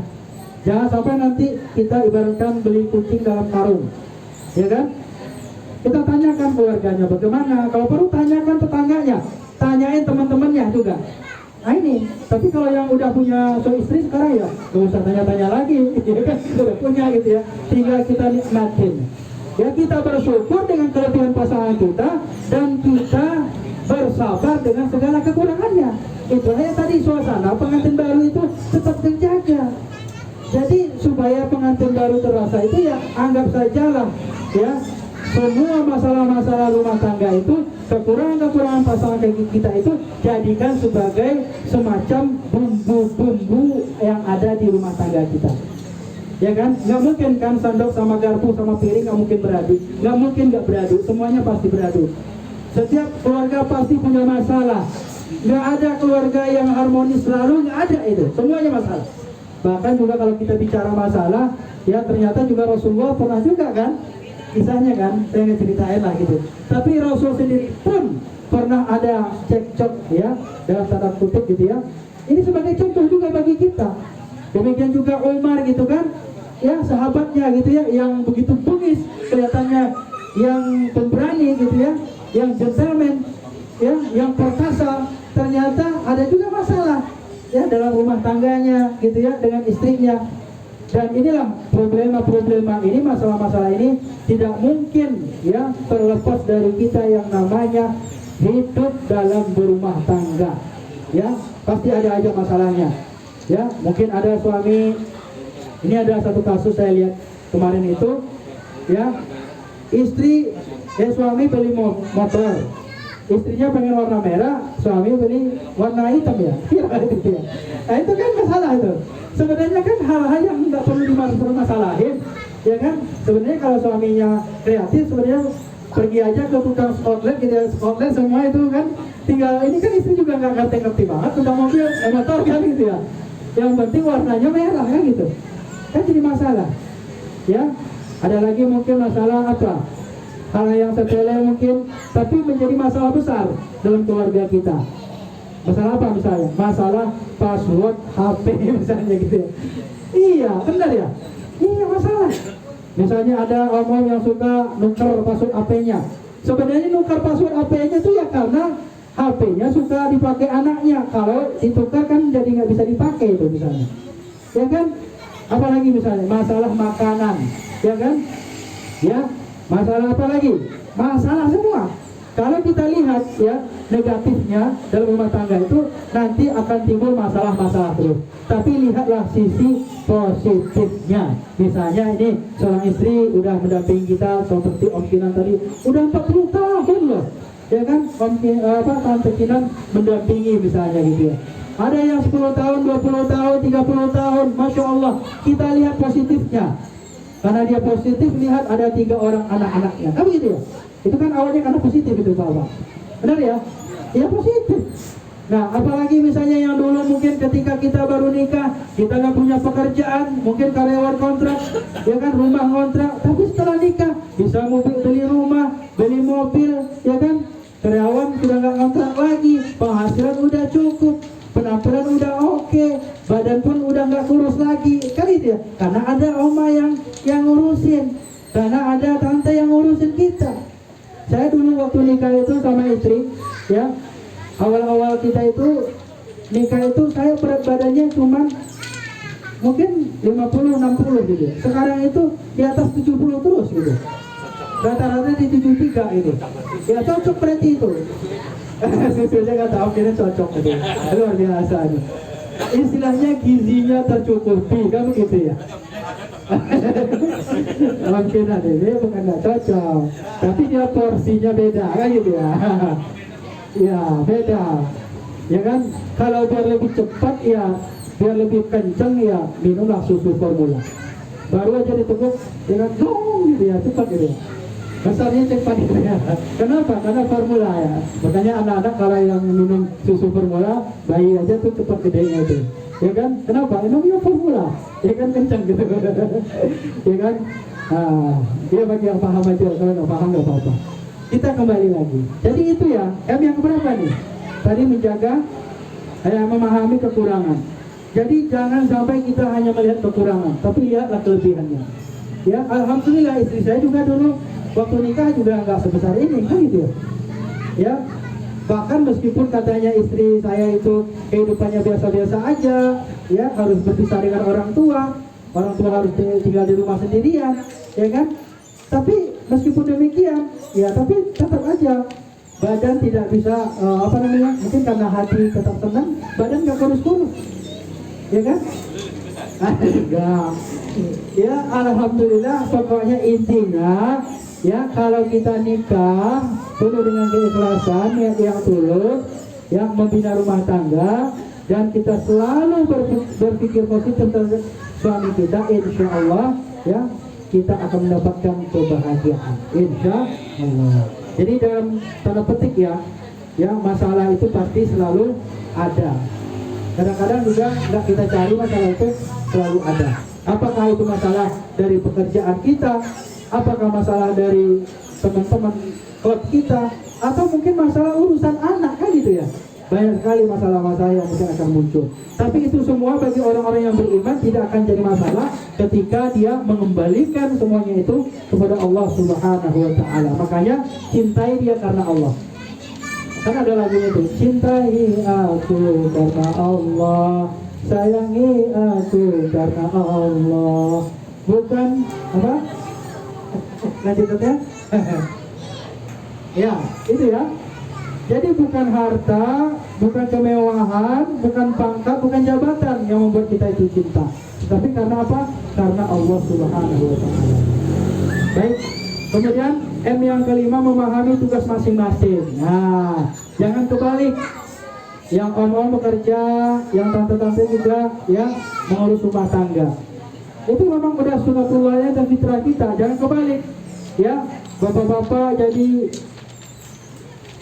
Jangan sampai nanti kita ibaratkan beli kucing dalam karung, ya kan? Kita tanyakan keluarganya bagaimana, kalau perlu tanyakan tetangganya, tanyain teman-temannya juga. Nah ini, tapi kalau yang udah punya suami istri sekarang ya gak usah tanya-tanya lagi, ya kan? Sudah punya gitu ya, tinggal kita nikmatin. Ya, kita bersyukur dengan kelebihan pasangan kita dan kita bersabar dengan segala kekurangannya. Itulah tadi suasana pengantin baru itu tetap terjaga. Jadi supaya pengantin baru terasa itu ya anggap sajalah ya semua masalah-masalah rumah tangga itu, kekurangan-kekurangan pasangan kita itu jadikan sebagai semacam bumbu-bumbu yang ada di rumah tangga kita. Ya kan, nggak mungkin kan sendok sama garpu sama piring nggak mungkin beradu, nggak mungkin nggak beradu, semuanya pasti beradu. Setiap keluarga pasti punya masalah, nggak ada keluarga yang harmonis selalu, nggak ada itu, semuanya masalah. Bahkan juga kalau kita bicara masalah, ya ternyata juga Rasulullah pernah juga kan, kisahnya kan, saya nggak ceritain lah gitu. Tapi Rasul sendiri pun pernah ada cekcok ya, dalam tanda kutip gitu ya. Ini sebagai contoh juga bagi kita. Demikian juga Umar gitu kan. Ya sahabatnya gitu ya, yang begitu bugis kelihatannya, yang pemberani gitu ya, yang gentleman, ya yang perkasa, ternyata ada juga masalah ya dalam rumah tangganya gitu ya dengan istrinya. Dan inilah problema-problema ini, masalah-masalah ini tidak mungkin ya terlepas dari kita yang namanya hidup dalam berumah tangga. Ya, pasti ada aja masalahnya. Ya, mungkin ada suami, ini ada satu kasus saya lihat kemarin itu, ya, suami beli motor, istrinya pengen warna merah, suami beli warna hitam ya. Nah itu kan masalah itu. Sebenarnya kan hal-hal yang nggak perlu dimasalahin, ya kan? Sebenarnya kalau suaminya kreatif, sebenarnya pergi aja ke tukang outlet gitu ya, outlet semua itu kan. Tinggal ini kan istri juga nggak ngerti banget tentang mobil, motor kan gitu ya. Yang penting warnanya merah kan gitu. Kan jadi masalah. Ya, ada lagi mungkin masalah apa? Hal yang sepele mungkin, tapi menjadi masalah besar dalam keluarga kita. Masalah apa misalnya? Masalah password HP misalnya gitu ya. Iya, benar ya? Iya, masalah. Misalnya ada omong yang suka nuker password HP-nya. Sebenarnya nuker password HP-nya itu ya karena HP-nya suka dipakai anaknya. Kalau ditukar kan jadi nggak bisa dipakai itu misalnya. Ya kan? Apalagi misalnya masalah makanan, ya kan? Ya, masalah apa lagi? Masalah semua. Kalau kita lihat ya negatifnya dalam rumah tangga itu nanti akan timbul masalah-masalah terus. Tapi lihatlah sisi positifnya. Misalnya ini seorang istri udah mendampingi kita seperti Om Kinan tadi, udah 40 tahun loh. Ya kan? Tante Kinan mendampingi misalnya gitu ya. Ada yang 10 tahun, 20 tahun, 30 tahun, Masya Allah. Kita lihat positifnya. Karena dia positif, lihat ada 3 orang anak-anaknya. Kan begitu ya? Itu kan awalnya karena positif itu Bapak. Benar ya? Ya positif. Nah, apalagi misalnya yang dulu mungkin ketika kita baru nikah, kita nggak punya pekerjaan, mungkin karyawan kontrak, ya kan, rumah kontrak. Tapi setelah nikah, bisa beli rumah, beli mobil, ya kan? Karyawan sudah nggak kontrak lagi, penghasilan udah cukup, penampilan udah oke, badan pun udah nggak kurus lagi, kan itu ya? Karena ada oma yang ngurusin, karena ada tante yang ngurusin kita. Saya dulu waktu nikah itu sama istri, ya, awal-awal kita itu nikah itu saya berat badannya cuma mungkin 50-60 gitu. Sekarang itu di atas 70 terus gitu. Rata-rata di 73 itu. Ya cocok berarti itu. Saya nggak tahu kira cocok gitu. Luar biasa nih. Istilahnya gizinya tercukupi, kan begitu ya. Mungkin ada ini bukan nggak cocok, tapi dia porsinya beda kan gitu ya. Ya beda, ya kan. Kalau biar lebih cepat ya, biar lebih kencang ya minumlah susu formula. Baru aja diteguk dengan dong gitu ya, cepat gitu ya. Besarnya cepat gitu ya. Kenapa? Karena formula ya. Makanya anak-anak kalau yang minum susu formula, bayi aja tuh cepat gedenya itu. Ya kan? Kenapa? Namanya formula. Ya kan kencang gitu. Ya kan? Ya bagi yang paham aja, kalau nggak paham nggak apa-apa. Kita kembali lagi. Jadi itu ya, yang berapa nih? Tadi menjaga, memahami kekurangan. Jadi jangan sampai kita hanya melihat kekurangan, tapi lihatlah kelebihannya. Ya, alhamdulillah istri saya juga dulu waktu nikah juga nggak sebesar ini kan gitu ya. Ya, bahkan meskipun katanya istri saya itu kehidupannya biasa-biasa aja, ya harus berpisah dengan orang tua harus tinggal di rumah sendirian, ya kan. Tapi meskipun demikian, ya tapi tetap aja badan tidak bisa mungkin karena hati tetap tenang, badan nggak kurus-kurus, ya kan. Enggak. Ya alhamdulillah, pokoknya intinya ya kalau kita nikah penuh dengan keikhlasan, niat yang tulus, yang membina rumah tangga, dan kita selalu berpikir positif terhadap suami kita, insya Allah ya kita akan mendapatkan kebahagiaan, insya Allah. Jadi dalam tanda petik ya masalah itu pasti selalu ada. Kadang-kadang juga nggak kita cari, masalah itu selalu ada. Apakah itu masalah dari pekerjaan kita, apakah masalah dari teman-teman klub kita, atau mungkin masalah urusan anak kan gitu ya. Banyak sekali masalah-masalah yang mungkin akan muncul. Tapi itu semua bagi orang-orang yang beriman tidak akan jadi masalah ketika dia mengembalikan semuanya itu kepada Allah Subhanahu wa Ta'ala. Makanya cintai dia karena Allah. Kan ada lagunya tuh, cintai aku karena Allah, sayangi aku karena Allah, bukan apa? Lanjutnya? Ya, itu ya. Jadi bukan harta, bukan kemewahan, bukan pangkat, bukan jabatan yang membuat kita itu cinta. Tapi karena apa? Karena Allah Subhanahu wa Ta'ala. Baik. Kemudian M yang kelima, memahami tugas masing-masing. Nah, jangan kebalik. Yang om-om bekerja, yang tante-tante juga ya mengurus rumah tangga. Itu memang udah sunatullahnya dan fitrah kita. Jangan kebalik. Ya, bapak-bapak jadi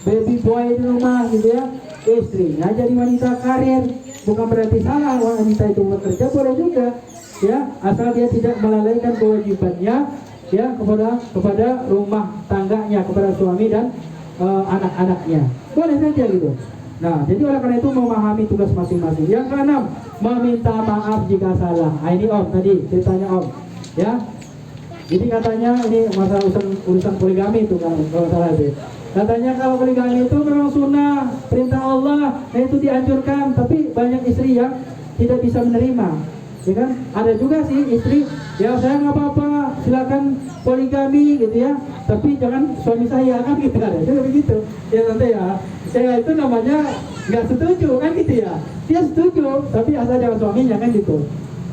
baby boy di rumah gitu ya. Istrinya jadi wanita karir. Bukan berarti salah wanita itu bekerja, boleh juga. Ya, asal dia tidak melalaikan kewajibannya ya kepada rumah tangganya, kepada suami dan anak-anaknya, boleh saja gitu. Nah, jadi oleh karena itu memahami tugas masing-masing. Yang keenam, meminta maaf jika salah. Nah, ini Om tadi ceritanya Om ya. Jadi katanya ini masalah urusan poligami itu kan, kalau salah itu. Katanya kalau poligami itu memang sunnah, perintah Allah, itu dianjurkan, tapi banyak istri yang tidak bisa menerima. Ya kan, ada juga sih istri ya, saya nggak apa-apa, silakan poligami gitu ya, tapi jangan suami saya kan gitu, ada juga begitu ya tante ya. Saya itu namanya nggak setuju kan gitu ya, dia setuju tapi asal jangan suaminya kan gitu.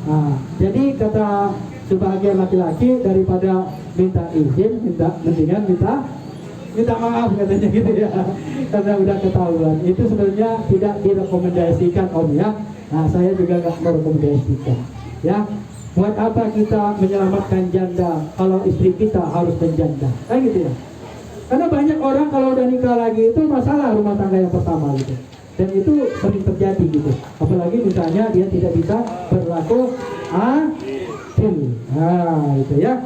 Nah, jadi kata sebagian laki-laki, daripada minta izin, mendingan minta maaf katanya gitu ya, karena udah ketahuan. Itu sebenarnya tidak direkomendasikan Om ya. Nah, saya juga nggak merekomendasikan ya. Buat apa kita menyelamatkan janda kalau istri kita harus menjanda kayak gitu ya. Karena banyak orang kalau udah nikah lagi itu masalah rumah tangga yang pertama gitu, dan itu sering terjadi gitu. Apalagi misalnya dia tidak bisa berlaku adil. Nah itu ya.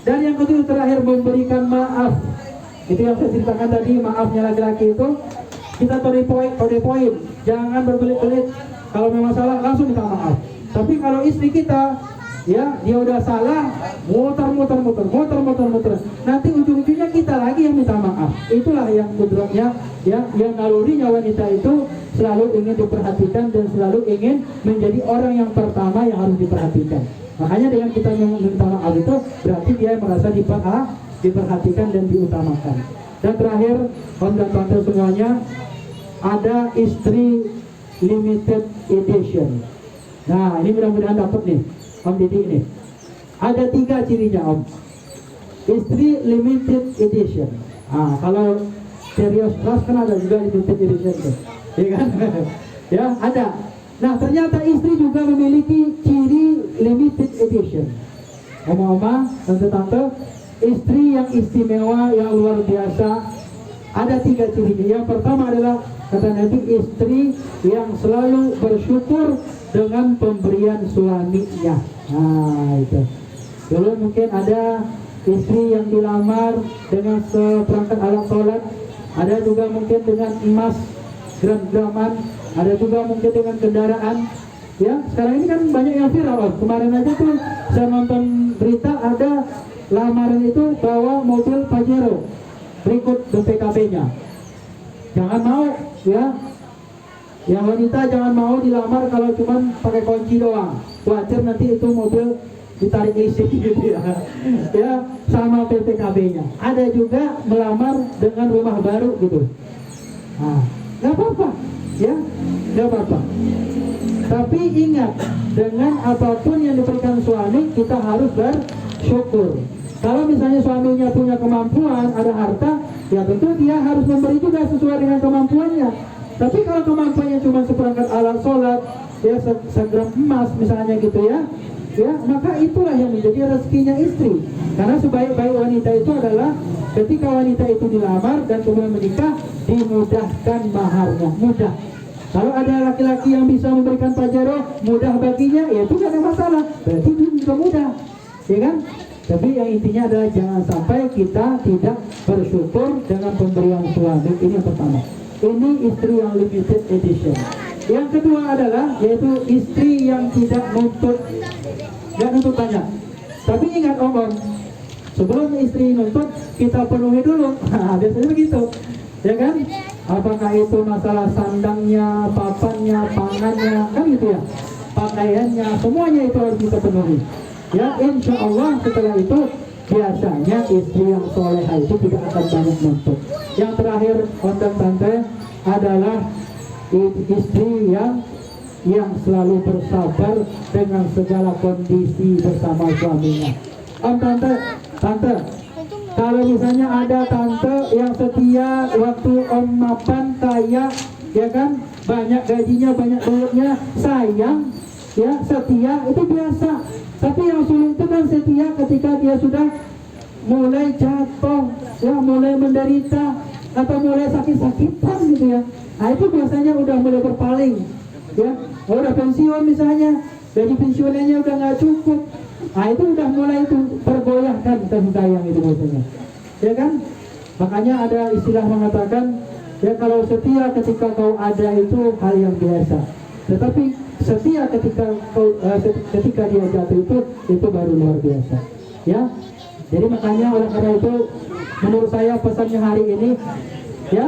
Dan yang kedua terakhir, memberikan maaf. Itu yang saya ceritakan tadi, maafnya laki-laki itu kita to the point, jangan berbelit-belit. Kalau memang salah langsung minta maaf. Tapi kalau istri kita ya dia udah salah, muter. Nanti ujung-ujungnya kita lagi yang minta maaf. Itulah yang kudratnya ya, yang nalurinya wanita itu selalu ingin diperhatikan dan selalu ingin menjadi orang yang pertama yang harus diperhatikan. Makanya dengan kita minta maaf itu berarti dia merasa diperhatikan dan diutamakan. Dan terakhir, Om dan Tante semuanya, ada istri limited edition. Nah, ini mudah-mudahan dapat nih Om Didi ini. Ada 3 cirinya Om. Istri limited edition. Ah, kalau serius kelas kan ada juga limited edition tuh. Ya kan? Ya, ada. Nah, ternyata istri juga memiliki ciri limited edition. Oma-oma, tante-tante, istri yang istimewa, yang luar biasa, ada 3 cirinya. Yang pertama adalah kata Nabi, istri yang selalu bersyukur dengan pemberian suaminya. Nah itu. Dulu mungkin ada istri yang dilamar dengan seperangkat alat sholat, ada juga mungkin dengan emas gram-graman, ada juga mungkin dengan kendaraan. Ya, sekarang ini kan banyak yang viral. Kemarin aja tuh saya nonton berita, ada lamaran itu bawa mobil Pajero berikut BPKB-nya. Jangan mau ya, yang wanita jangan mau dilamar kalau cuma pakai kunci doang. Wajar nanti itu mobil ditarik listrik gitu ya. Ya, sama PPKB-nya. Ada juga melamar dengan rumah baru gitu. Nah, nggak apa-apa, ya, nggak apa-apa. Tapi ingat, dengan apapun yang diberikan suami, kita harus bersyukur. Kalau misalnya suaminya punya kemampuan, ada harta, ya tentu dia harus memberi juga sesuai dengan kemampuannya. Tapi kalau kemampuannya cuma seperangkat alat sholat, ya segram emas misalnya gitu ya, maka itulah yang menjadi rezekinya istri. Karena sebaik-baik wanita itu adalah ketika wanita itu dilamar dan kemudian menikah, dimudahkan maharnya, mudah. Kalau ada laki-laki yang bisa memberikan Pajero mudah baginya, ya itu gak ada masalah, berarti dia juga mudah, ya kan? Tapi yang intinya adalah jangan sampai kita tidak bersyukur dengan pemberian suami. Ini yang pertama. Ini istri yang limited edition. Yang kedua adalah yaitu istri yang tidak nuntut banyak. Tapi ingat Om, sebelum istri nuntut kita penuhi dulu. Nah, biasanya begitu, ya kan? Apakah itu masalah sandangnya, papannya, pangannya, kan gitu ya, pakaiannya, semuanya itu harus kita penuhi. Ya, insya Allah setelah itu biasanya istri yang soleha itu tidak akan banyak nuntut. Yang terakhir untuk tante adalah istri yang selalu bersabar dengan segala kondisi bersama suaminya. Tante, kalau misalnya ada tante yang setia waktu om mapan kaya, ya kan, banyak gajinya, banyak duitnya, sayang, ya setia itu biasa. Tapi yang sulit itu kan setia ketika dia sudah mulai jatuh, ya mulai menderita atau mulai sakit-sakitan gitu ya. Nah itu biasanya udah mulai berpaling, ya. Udah pensiun misalnya, gaji pensiunannya udah nggak cukup. Nah itu udah mulai itu tergoyahkan kasih sayang itu biasanya, ya kan. Makanya ada istilah mengatakan, ya kalau setia ketika kau ada itu hal yang biasa, tetapi setia ketika dia jatuh itu baru luar biasa, ya. Jadi makanya oleh karena itu menurut saya pesannya hari ini, ya.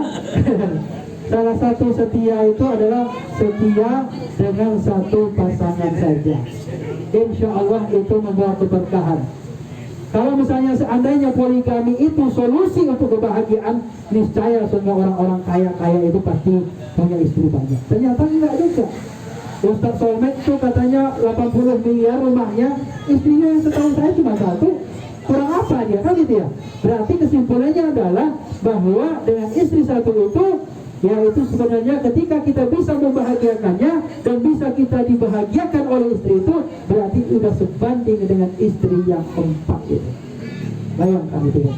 Salah satu setia itu adalah setia dengan satu pasangan saja. Insya Allah itu membawa keberkahan. Kalau misalnya seandainya poligami itu solusi untuk kebahagiaan, niscaya semua orang-orang kaya itu pasti punya istri banyak. Ternyata enggak juga. Ustaz Solmed itu katanya 80 miliar rumahnya, istrinya yang setahu saya cuma satu. Kurang apa dia, kan gitu ya. Berarti kesimpulannya adalah bahwa dengan istri satu itu, yaitu sebenarnya ketika kita bisa membahagiakannya dan bisa kita dibahagiakan oleh istri itu, berarti sudah sebanding dengan istri yang keempat itu. Bayangkan itu ya.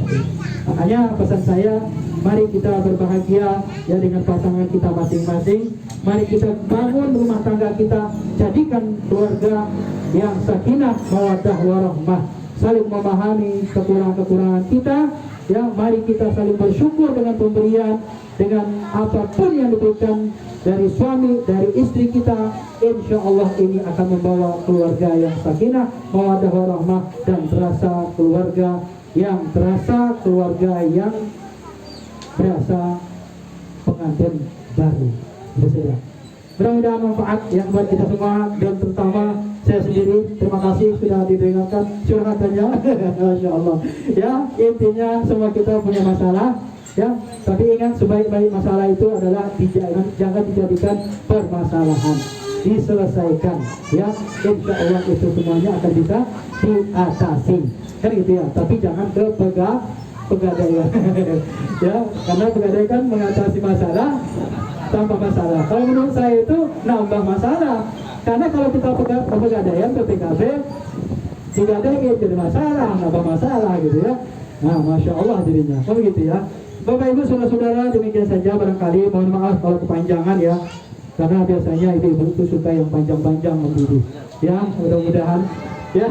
Makanya pesan saya, mari kita berbahagia ya dengan pasangan kita masing-masing. Mari kita bangun rumah tangga kita, jadikan keluarga yang sakinah, mawaddah, warahmah, saling memahami kekurangan-kekurangan kita. Ya, mari kita saling bersyukur dengan pemberian, dengan apapun yang diberikan dari suami, dari istri kita. Insya Allah ini akan membawa keluarga yang sakinah, mawaddah, warahmah, dan terasa keluarga yang berasa pengantin baru. Bersedia. Mudah-mudahan manfaat yang buat kita semua, dan terutama saya sendiri. Terima kasih sudah didengarkan curhatannya. Masya Allah. Ya, intinya semua kita punya masalah, ya. Tapi ingat, sebaik-baik masalah itu adalah jangan dijadikan permasalahan, diselesaikan. Ya, insya Allah itu semuanya akan bisa diatasi. Kan gitu ya. Tapi jangan ke pegadaian. Ya, karena pegadaian kan mengatasi masalah tambah masalah. Kalau menurut saya itu nambah masalah. Karena kalau kita pegadaian ke PKB, pegadaian jadi masalah, nambah masalah gitu ya. Nah, Masya Allah jadinya. Kan gitu ya. Bapak Ibu saudara-saudara, demikian saja barangkali. Mohon maaf kalau kepanjangan ya. Karena biasanya ibu-ibu itu suka yang panjang-panjang memburu. Ya, mudah-mudahan ya.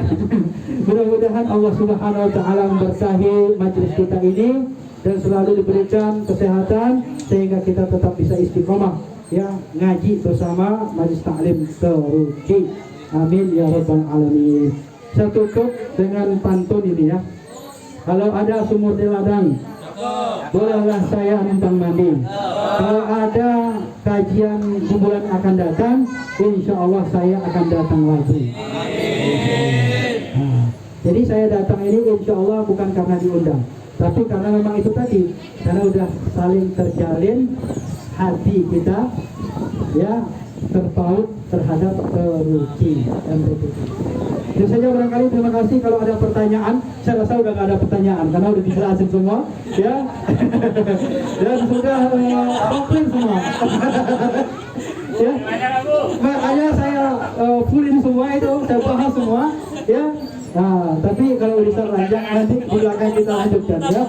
Mudah-mudahan Allah Subhanahu wa taala memberkahi majelis kita ini dan selalu diberikan kesehatan sehingga kita tetap bisa istiqomah ya ngaji bersama majelis taklim Teruji. Amin ya rabbal alamin. Saya tutup dengan pantun ini ya. Kalau ada sumur di ladang, bolehlah saya numpang mandi. Kalau ada kajian di bulan akan datang, insya Allah saya akan datang lagi. Nah, jadi saya datang ini insya Allah bukan karena diundang, tapi karena memang itu tadi, karena udah saling terjalin hati kita, ya, terpaut terhadap Teruji dan Teruji. Itu saja barangkali. Terima kasih. Kalau ada pertanyaan, saya rasa udah gak ada pertanyaan karena udah dijelasin semua, ya. Dan sudah komplit semua. Ya, makanya saya fullin semua itu, saya bahas semua, ya. Nah, tapi kalau bisa lanjut nanti di belakang kita lanjutkan ya.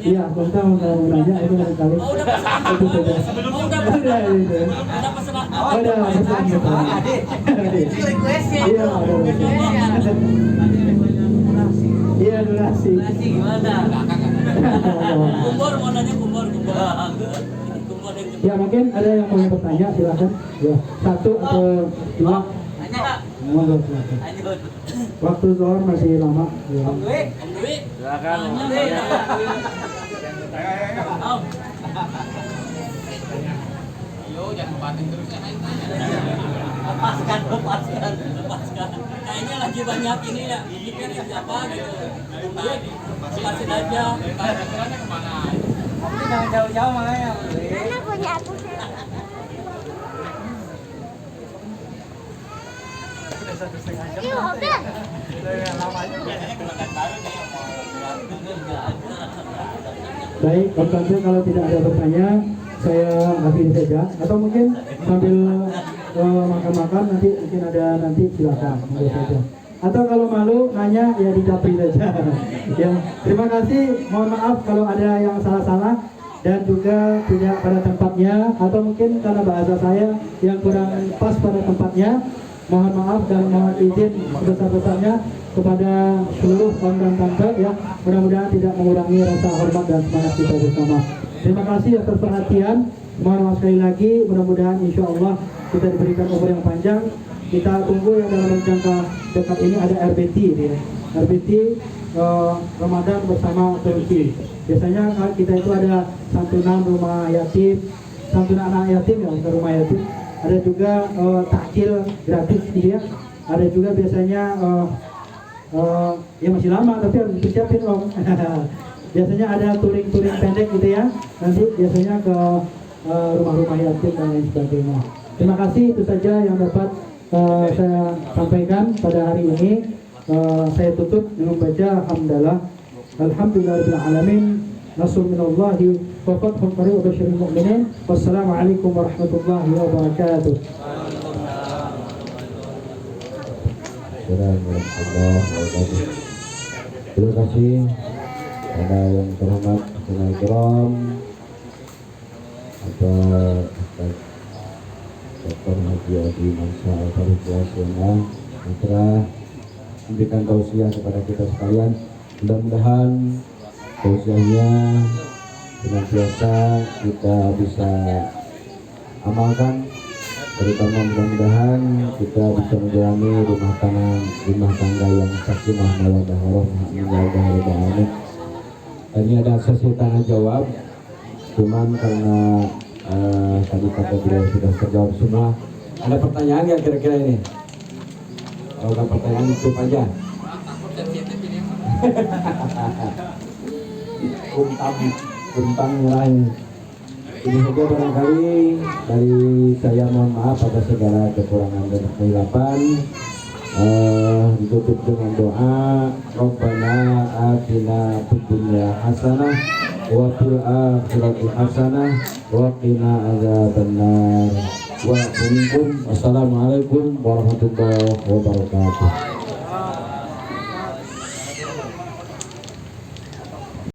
Iya, tentang mau nanya itu kali. Itu saja. Udah pesan gitu. Iya, iya, durasi. Gimana? Kumpul mau nanya kumpul. Ya, mungkin ada yang mau bertanya, silakan. Ya, satu atau dua. Nanya Kak. Monggo silakan. Waktu zuhur masih lama. Ya. Om Dwi. Silakan. Yo, jangan ngebatin terus ya. Lepaskan. Kayaknya lagi banyak ini ya, gigitnya nih siapa gitu. Lepasin aja. Aturannya kemana? Tapi jangan jauh-jauh makanya. Mana punya aku? Yuk, oke. Baik, Om Tante, kalau tidak ada pertanyaan, saya akhiri saja. Atau mungkin sambil makan-makan nanti silakan, monggo saja. Atau kalau malu nanya ya di dapur saja. Ya, terima kasih. Mohon maaf kalau ada yang salah-salah dan juga tidak pada tempatnya atau mungkin karena bahasa saya yang kurang pas pada tempatnya. Mohon maaf dan mohon izin sebesar-besarnya kepada seluruh om dan tante ya. Mudah-mudahan tidak mengurangi rasa hormat dan semangat kita bersama. Terima kasih atas perhatian. Mohon maaf sekali lagi. Mudah-mudahan insya Allah kita diberikan umur yang panjang. Kita tunggu yang dalam jangka dekat ini ada RBT ya. RBT Ramadan bersama Turki. Biasanya kita itu ada santunan rumah yatim, santunan anak yatim ya ke rumah yatim. Ada juga takjil gratis gitu ya. Ada juga biasanya ya masih lama tapi harus disiapin om. Biasanya ada touring pendek gitu ya. Nanti biasanya ke rumah-rumah yatim dan lain sebagainya. Terima kasih, itu saja yang dapat saya sampaikan pada hari ini. Saya tutup dengan baca hamdalah. Alhamdulillahirabbil alamin. Nasrul minallahi wa fathun qarib wa basyiril mu'minin. Wassalamualaikum warahmatullahi wabarakatuh. Terima kasih pada yang terhormat Ustaz Ikram Bapak Dr. Haji Adi Mansa Al-Farifiyasuna yang telah memberikan tausiah kepada kita sekalian. Mudah-mudahan tausiahnya senantiasa kita bisa amalkan, terutama mudah-mudahan kita bisa menjalani rumah tangga yang sakinah mawaddah warahmah amin. Ini ada sesi tanya jawab, cuman karena tadi kata beliau sudah terjawab semua. Ada pertanyaan nggak kira-kira ini? Kalau nggak pertanyaan itu aja. Kuntang nyerahin. Ini saja barangkali dari saya, mohon maaf atas segala kekurangan dan kesilapan. Ditutup dengan doa, Rabbana atina fid dunya hasanah wa fil akhirati hasanah wa qina adzabannar. Wassalamualaikum warahmatullahi wabarakatuh.